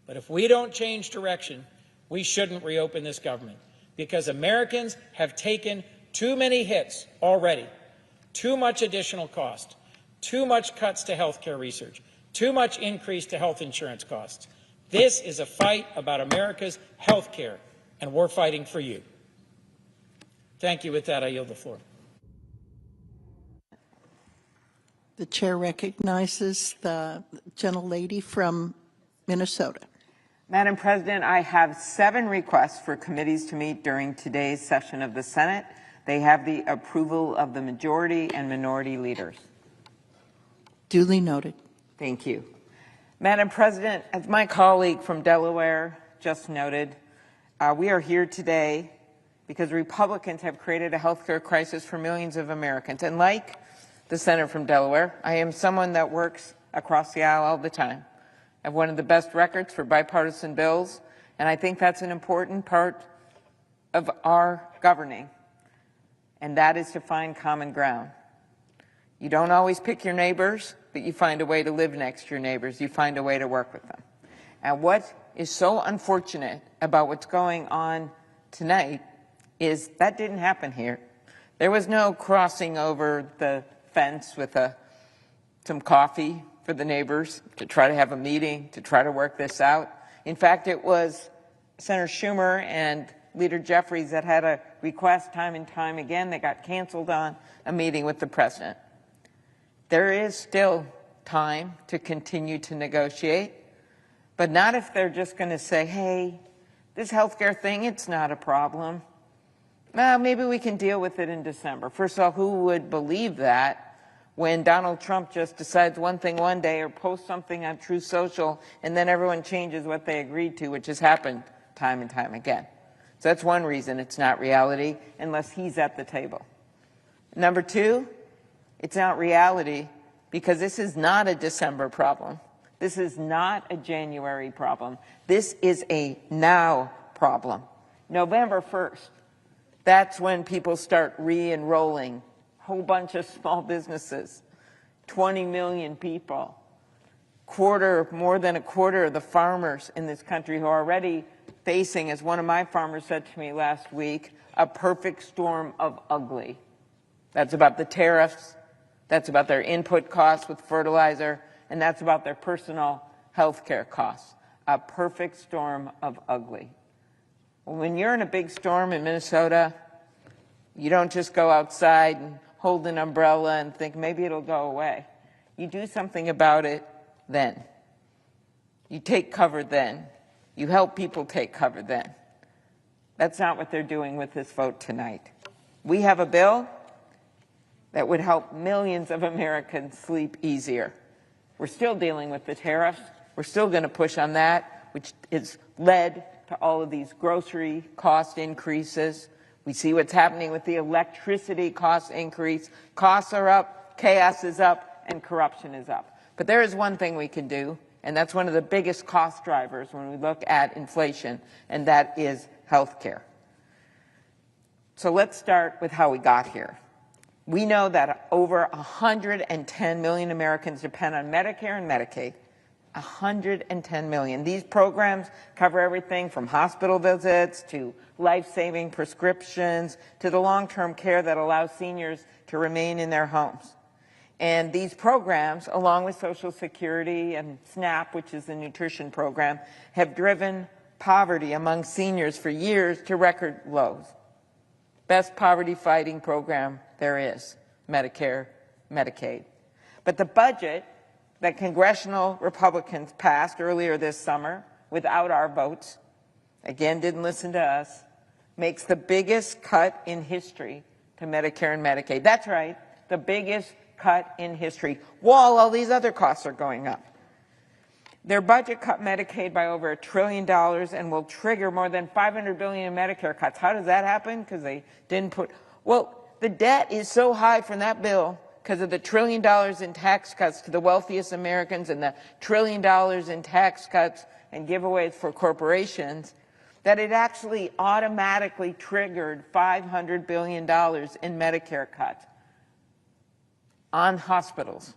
But if we don't change direction, we shouldn't reopen this government, because Americans have taken too many hits already, too much additional cost, too much cuts to health care research, too much increase to health insurance costs. This is a fight about America's health care, and we're fighting for you. Thank you. With that, I yield the floor. The chair recognizes the gentlelady from Minnesota. Madam President, I have 7 requests for committees to meet during today's session of the Senate. They have the approval of the majority and minority leaders. Duly noted. Thank you. Madam President, as my colleague from Delaware just noted, we are here today because Republicans have created a health care crisis for millions of Americans. And like the senator from Delaware, I am someone that works across the aisle all the time. I have one of the best records for bipartisan bills, and I think that's an important part of our governing, and that is to find common ground. You don't always pick your neighbors, but you find a way to live next to your neighbors. You find a way to work with them. And what is so unfortunate about what's going on tonight is that didn't happen here. There was no crossing over the fence with some coffee for the neighbors to try to have a meeting, to try to work this out. In fact, it was Senator Schumer and Leader Jeffries that had a request time and time again that got canceled on a meeting with the president. There is still time to continue to negotiate, but not if they're just going to say, hey, this healthcare thing, it's not a problem. Well, maybe we can deal with it in December. First of all, who would believe that when Donald Trump just decides one thing one day or posts something on Truth Social and then everyone changes what they agreed to, which has happened time and time again. So that's one reason it's not reality unless he's at the table. Number 2, it's not reality because this is not a December problem. This is not a January problem. This is a now problem. November 1st, that's when people start re-enrolling. Whole bunch of small businesses, 20 million people, more than a quarter of the farmers in this country who are already facing, as one of my farmers said to me last week, a perfect storm of ugly. That's about the tariffs, that's about their input costs with fertilizer, and that's about their personal health care costs. A perfect storm of ugly. When you're in a big storm in Minnesota, you don't just go outside and hold an umbrella and think maybe it'll go away. You do something about it then. You take cover then. You help people take cover then. That's not what they're doing with this vote tonight. We have a bill that would help millions of Americans sleep easier. We're still dealing with the tariffs. We're still going to push on that, which has led to all of these grocery cost increases. We see what's happening with the electricity cost increase. Costs are up, chaos is up, and corruption is up. But there is one thing we can do, and that's one of the biggest cost drivers when we look at inflation, and that is health care. So let's start with how we got here. We know that over 110 million Americans depend on Medicare and Medicaid. 110 million. These programs cover everything from hospital visits to life-saving prescriptions to the long-term care that allows seniors to remain in their homes. And these programs, along with Social Security and SNAP, which is the nutrition program, have driven poverty among seniors for years to record lows. Best poverty-fighting program there is, Medicare, Medicaid. But the budget that congressional Republicans passed earlier this summer without our votes, again, didn't listen to us, makes the biggest cut in history to Medicare and Medicaid. That's right, the biggest cut in history, while all these other costs are going up. Their budget cut Medicaid by over $1 trillion and will trigger more than $500 billion in Medicare cuts. How does that happen? Because they didn't put, well, the debt is so high from that bill because of the $1 trillion in tax cuts to the wealthiest Americans and the $1 trillion in tax cuts and giveaways for corporations, that it actually automatically triggered $500 billion in Medicare cuts on hospitals.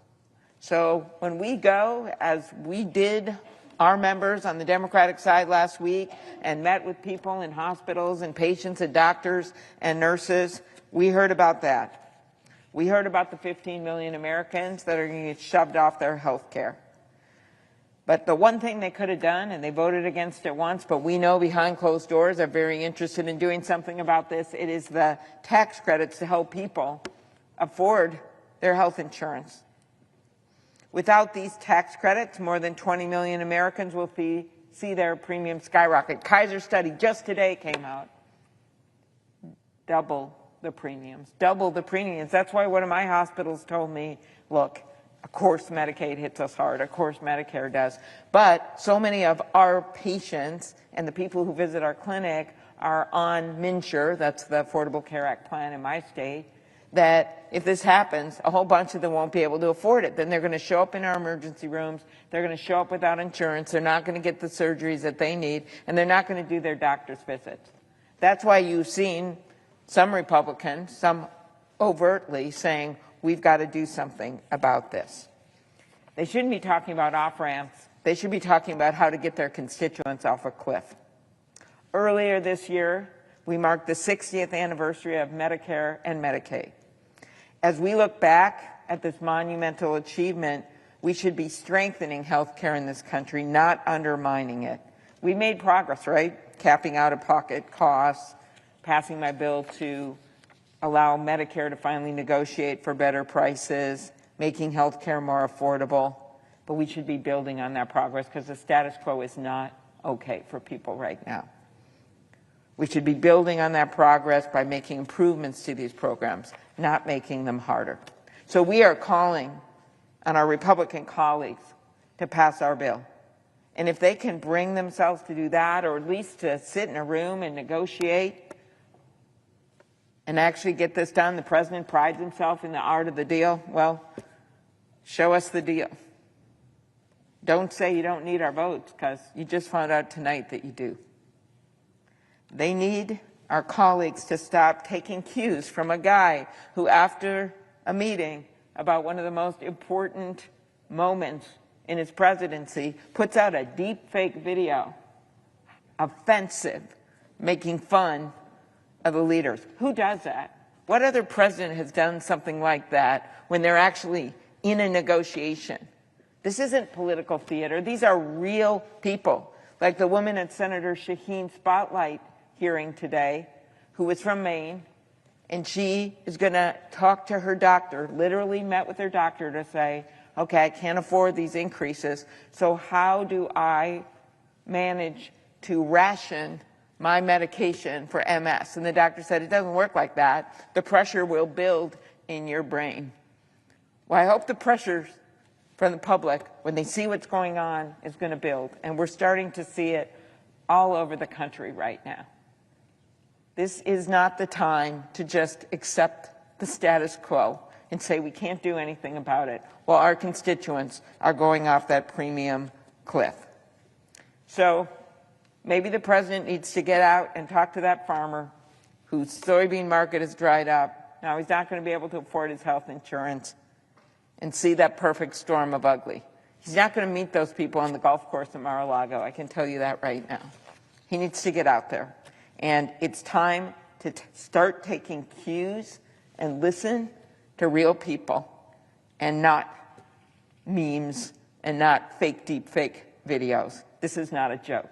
So when we go, as we did, our members on the Democratic side last week, and met with people in hospitals and patients and doctors and nurses, we heard about that. We heard about the 15 million Americans that are going to get shoved off their health care. But the one thing they could have done, and they voted against it once, but we know behind closed doors they're very interested in doing something about this, it is the tax credits to help people afford their health insurance. Without these tax credits, more than 20 million Americans will see their premiums skyrocket. Kaiser study just today came out. Double the premiums. Double the premiums. That's why one of my hospitals told me, look, of course Medicaid hits us hard. Of course Medicare does. But so many of our patients and the people who visit our clinic are on MNsure, that's the Affordable Care Act plan in my state, that if this happens, a whole bunch of them won't be able to afford it. Then they're going to show up in our emergency rooms. They're going to show up without insurance. They're not going to get the surgeries that they need, and they're not going to do their doctor's visits. That's why you've seen some Republicans, some overtly saying, we've got to do something about this. They shouldn't be talking about off-ramps. They should be talking about how to get their constituents off a cliff. Earlier this year, we marked the 60th anniversary of Medicare and Medicaid. As we look back at this monumental achievement, we should be strengthening health care in this country, not undermining it. We made progress, right? Capping out-of-pocket costs, passing my bill to allow Medicare to finally negotiate for better prices, making health care more affordable. But we should be building on that progress because the status quo is not okay for people right now. We should be building on that progress by making improvements to these programs, not making them harder. So we are calling on our Republican colleagues to pass our bill. And if they can bring themselves to do that, or at least to sit in a room and negotiate and actually get this done, the president prides himself in the art of the deal, well, show us the deal. Don't say you don't need our votes, because you just found out tonight that you do. They need our colleagues to stop taking cues from a guy who, after a meeting about one of the most important moments in his presidency, puts out a deep fake video, offensive, making fun of the leaders. Who does that? What other president has done something like that when they're actually in a negotiation? This isn't political theater. These are real people, like the woman at Senator Shaheen's spotlight hearing today, who was from Maine, and she is going to talk to her doctor, literally met with her doctor to say, okay, I can't afford these increases, so how do I manage to ration my medication for MS? And the doctor said, it doesn't work like that. The pressure will build in your brain. Well, I hope the pressure from the public, when they see what's going on, is going to build. And we're starting to see it all over the country right now. This is not the time to just accept the status quo and say we can't do anything about it while our constituents are going off that premium cliff. So maybe the president needs to get out and talk to that farmer whose soybean market has dried up. Now he's not going to be able to afford his health insurance, and see that perfect storm of ugly. He's not going to meet those people on the golf course in Mar-a-Lago. I can tell you that right now. He needs to get out there. And it's time to start taking cues and listen to real people and not memes and not fake deep fake videos. This is not a joke.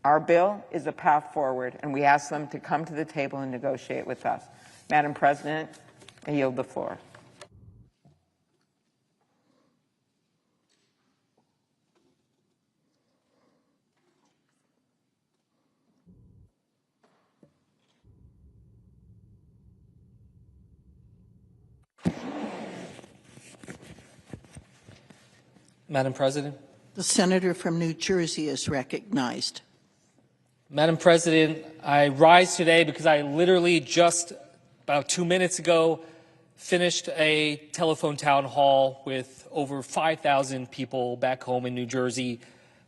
Our bill is a path forward, and we ask them to come to the table and negotiate with us. Madam President, I yield the floor. Madam President. The senator from New Jersey is recognized. Madam President, I rise today because I literally just about 2 minutes ago finished a telephone town hall with over 5,000 people back home in New Jersey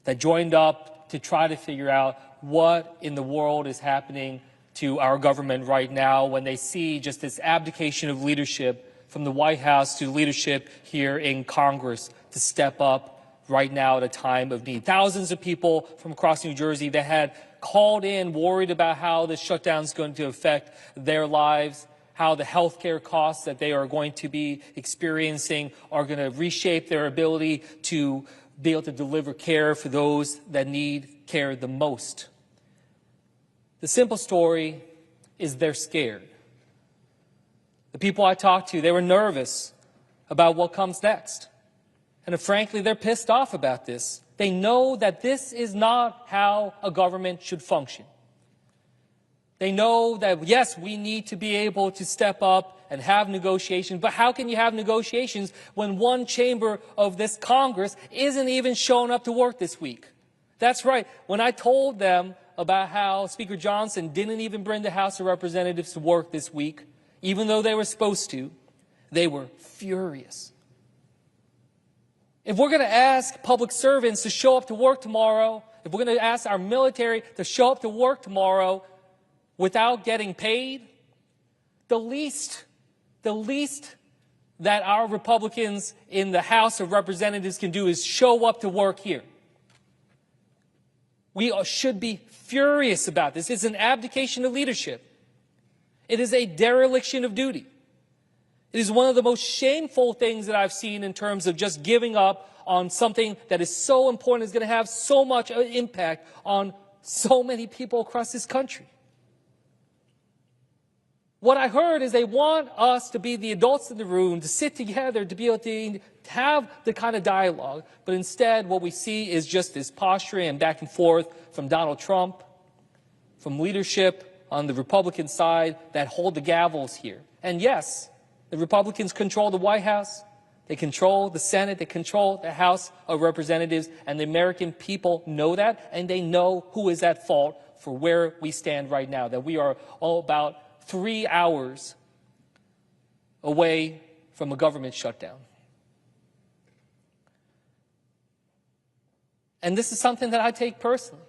that joined up to try to figure out what in the world is happening to our government right now when they see just this abdication of leadership from the White House to leadership here in Congress to step up right now at a time of need. Thousands of people from across New Jersey that had called in worried about how this shutdown is going to affect their lives, how the health care costs that they are going to be experiencing are going to reshape their ability to be able to deliver care for those that need care the most. The simple story is they're scared. The people I talked to, they were nervous about what comes next. And frankly, they're pissed off about this. They know that this is not how a government should function. They know that, yes, we need to be able to step up and have negotiations, but how can you have negotiations when one chamber of this Congress isn't even showing up to work this week? That's right. When I told them about how Speaker Johnson didn't even bring the House of Representatives to work this week, even though they were supposed to, they were furious. If we're going to ask public servants to show up to work tomorrow, if we're going to ask our military to show up to work tomorrow without getting paid, the least that our Republicans in the House of Representatives can do is show up to work here. We should be furious about this. It's an abdication of leadership. It is a dereliction of duty. It is one of the most shameful things that I've seen in terms of just giving up on something that is so important, is going to have so much impact on so many people across this country. What I heard is they want us to be the adults in the room, to sit together, to be able to have the kind of dialogue. But instead, what we see is just this posturing and back and forth from Donald Trump, from leadership on the Republican side that hold the gavels here. And yes, the Republicans control the White House, they control the Senate, they control the House of Representatives, and the American people know that, and they know who is at fault for where we stand right now, that we are all about 3 hours away from a government shutdown. And this is something that I take personally.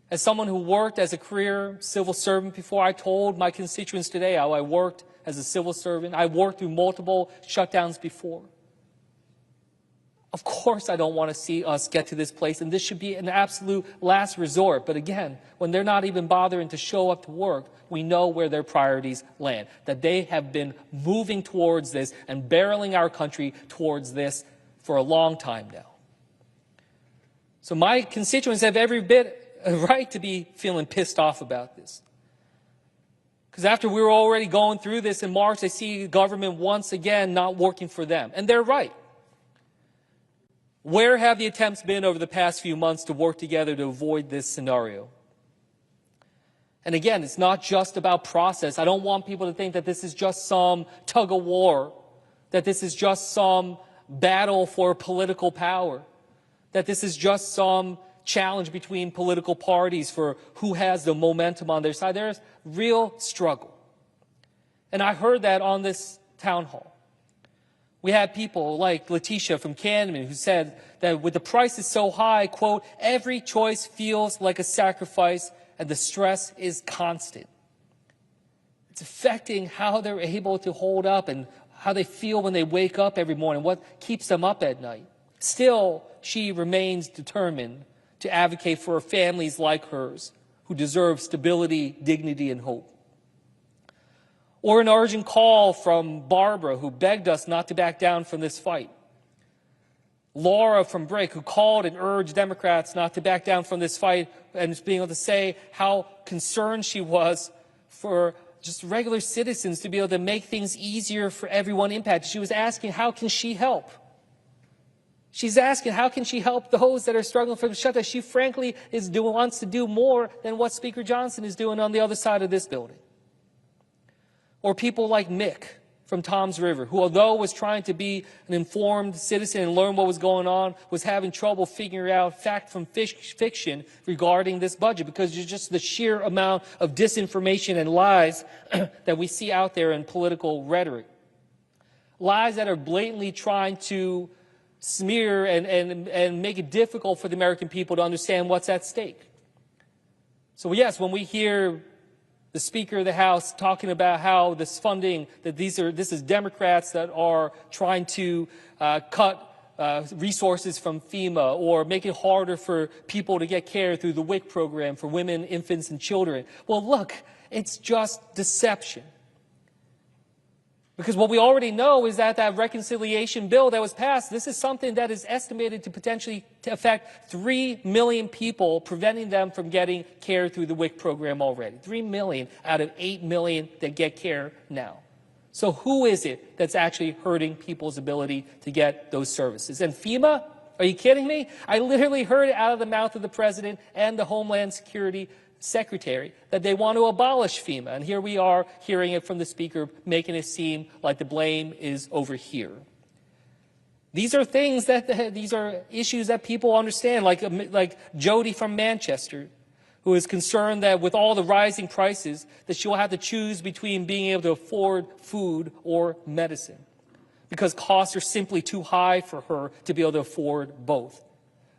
As someone who worked as a career civil servant before, I told my constituents today how I worked as a civil servant. I worked through multiple shutdowns before. Of course, I don't want to see us get to this place, and this should be an absolute last resort. But again, when they're not even bothering to show up to work, we know where their priorities land, that they have been moving towards this and barreling our country towards this for a long time now. So my constituents have every bit a right to be feeling pissed off about this. Because after we were already going through this in March, they see government once again not working for them. And they're right. Where have the attempts been over the past few months to work together to avoid this scenario? And again, it's not just about process. I don't want people to think that this is just some tug of war, that this is just some battle for political power, that this is just some challenge between political parties for who has the momentum on their side. There's real struggle. And I heard that on this town hall. We had people like Letitia from Camden who said that with the prices so high, quote, every choice feels like a sacrifice and the stress is constant. It's affecting how they're able to hold up and how they feel when they wake up every morning, what keeps them up at night. Still, she remains determined to advocate for families like hers who deserve stability, dignity, and hope. Or an urgent call from Barbara, who begged us not to back down from this fight. Laura from Brick, who called and urged Democrats not to back down from this fight, and being able to say how concerned she was for just regular citizens to be able to make things easier for everyone impacted. She was asking, how can she help? She's asking, how can she help those that are struggling for the shutdown? She frankly wants to do more than what Speaker Johnson is doing on the other side of this building. Or people like Mick from Toms River, who although was trying to be an informed citizen and learn what was going on, was having trouble figuring out fact from fiction regarding this budget because it's just the sheer amount of disinformation and lies that we see out there in political rhetoric. Lies that are blatantly trying to smear and make it difficult for the American people to understand what's at stake. So yes, when we hear the Speaker of the House talking about how this funding, that this is Democrats that are trying to cut resources from FEMA or make it harder for people to get care through the WIC program for women, infants, and children. Well, look, it's just deception. Because what we already know is that that reconciliation bill that was passed, this is something that is estimated to potentially affect 3 million people, preventing them from getting care through the WIC program already. 3 million out of 8 million that get care now. So who is it that's actually hurting people's ability to get those services? And FEMA? Are you kidding me? I literally heard it out of the mouth of the President and the Homeland Security Secretary that they want to abolish FEMA. And here we are hearing it from the Speaker, making it seem like the blame is over here. These are things that, these are issues that people understand, like Jody from Manchester, who is concerned that with all the rising prices, that she will have to choose between being able to afford food or medicine, because costs are simply too high for her to be able to afford both.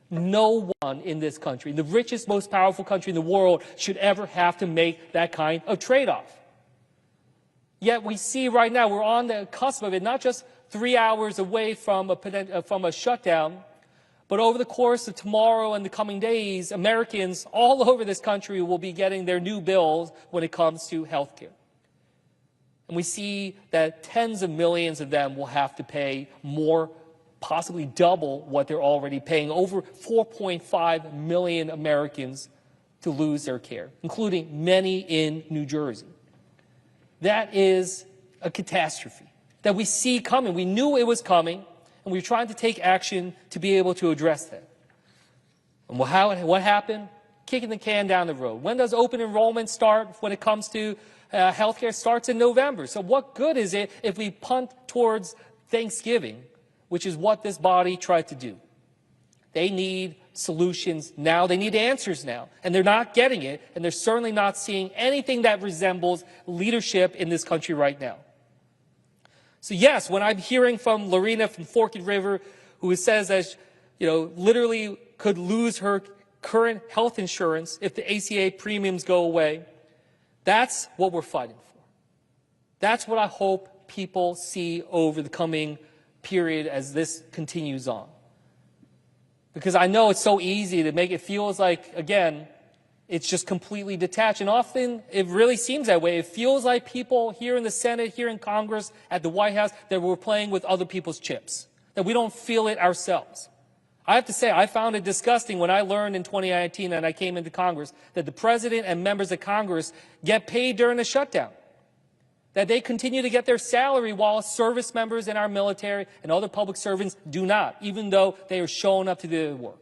No one in this country, the richest, most powerful country in the world, should ever have to make that kind of trade-off. Yet we see right now, we're on the cusp of it, not just 3 hours away from a shutdown, but over the course of tomorrow and the coming days, Americans all over this country will be getting their new bills when it comes to health care. And we see that tens of millions of them will have to pay more, possibly double what they're already paying. Over 4.5 million Americans to lose their care, including many in New Jersey. That is a catastrophe that we see coming. We knew it was coming, and we were trying to take action to be able to address that. And what happened? Kicking the can down the road. When does open enrollment start when it comes to healthcare? Starts in November. So what good is it if we punt towards Thanksgiving, which is what this body tried to do? They need solutions now. They need answers now. And they're not getting it, and they're certainly not seeing anything that resembles leadership in this country right now. So yes, when I'm hearing from Lorena from Forked River, who says that, literally could lose her current health insurance if the ACA premiums go away, that's what we're fighting for. That's what I hope people see over the coming period as this continues on. Because I know it's so easy to make it feel like, again, it's just completely detached. And often it really seems that way. It feels like people here in the Senate, here in Congress, at the White House, that we're playing with other people's chips, that we don't feel it ourselves. I have to say, I found it disgusting when I learned in 2019 and I came into Congress that the President and members of Congress get paid during the shutdown, that they continue to get their salary while service members in our military and other public servants do not, even though they are showing up to do their work.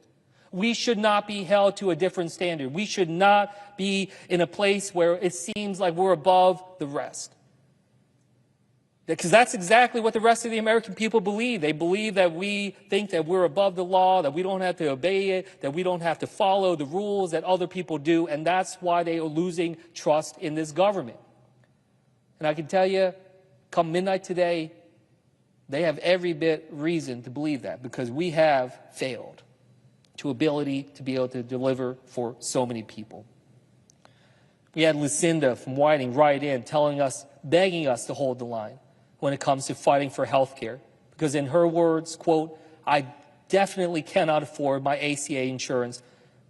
We should not be held to a different standard. We should not be in a place where it seems like we're above the rest. Because that's exactly what the rest of the American people believe. They believe that we think that we're above the law, that we don't have to obey it, that we don't have to follow the rules that other people do, and that's why they are losing trust in this government. And I can tell you, come midnight today, they have every bit reason to believe that, because we have failed to ability to be able to deliver for so many people. We had Lucinda from Whiting write in telling us, begging us to hold the line when it comes to fighting for health care. Because in her words, quote, I definitely cannot afford my ACA insurance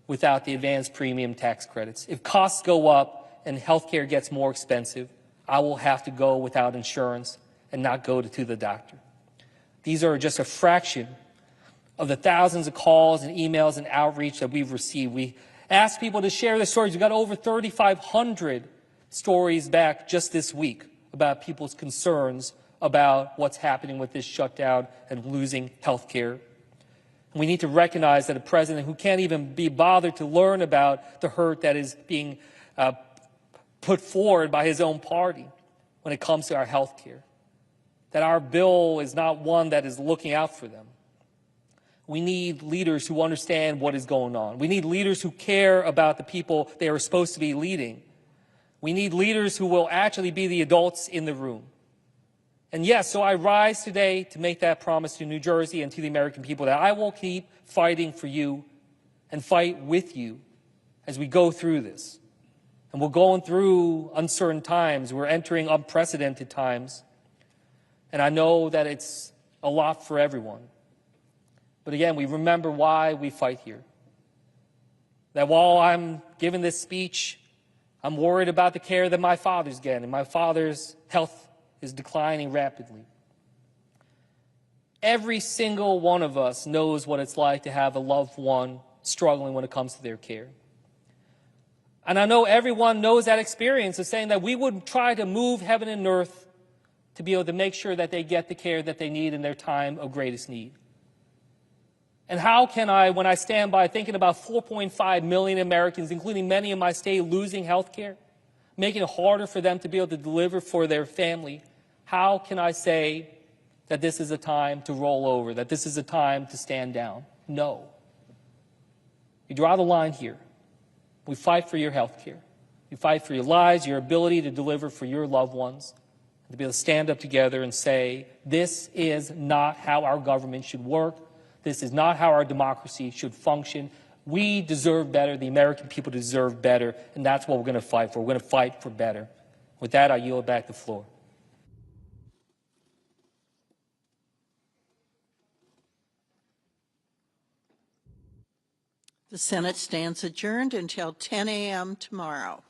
without the advanced premium tax credits. If costs go up and health care gets more expensive, I will have to go without insurance and not go to the doctor. These are just a fraction of the thousands of calls and emails and outreach that we've received. We asked people to share their stories. We got over 3,500 stories back just this week about people's concerns about what's happening with this shutdown and losing health care. We need to recognize that a president who can't even be bothered to learn about the hurt that is being put forward by his own party when it comes to our health care, that our bill is not one that is looking out for them. We need leaders who understand what is going on. We need leaders who care about the people they are supposed to be leading. We need leaders who will actually be the adults in the room. And yes, so I rise today to make that promise to New Jersey and to the American people that I will keep fighting for you and fight with you as we go through this. And we're going through uncertain times. We're entering unprecedented times. And I know that it's a lot for everyone. But again, we remember why we fight here. That while I'm giving this speech, I'm worried about the care that my father's getting. My father's health is declining rapidly. Every single one of us knows what it's like to have a loved one struggling when it comes to their care. And I know everyone knows that experience of saying that we would try to move heaven and earth to be able to make sure that they get the care that they need in their time of greatest need? And how can I, when I stand by thinking about 4.5 million Americans, including many in my state, losing health care, making it harder for them to be able to deliver for their family, how can I say that this is a time to roll over, that this is a time to stand down? No. You draw the line here. We fight for your health care. We fight for your lives, your ability to deliver for your loved ones, and to be able to stand up together and say, this is not how our government should work. This is not how our democracy should function. We deserve better. The American people deserve better, and that's what we're going to fight for. We're going to fight for better. With that, I yield back the floor. The Senate stands adjourned until 10 a.m. tomorrow.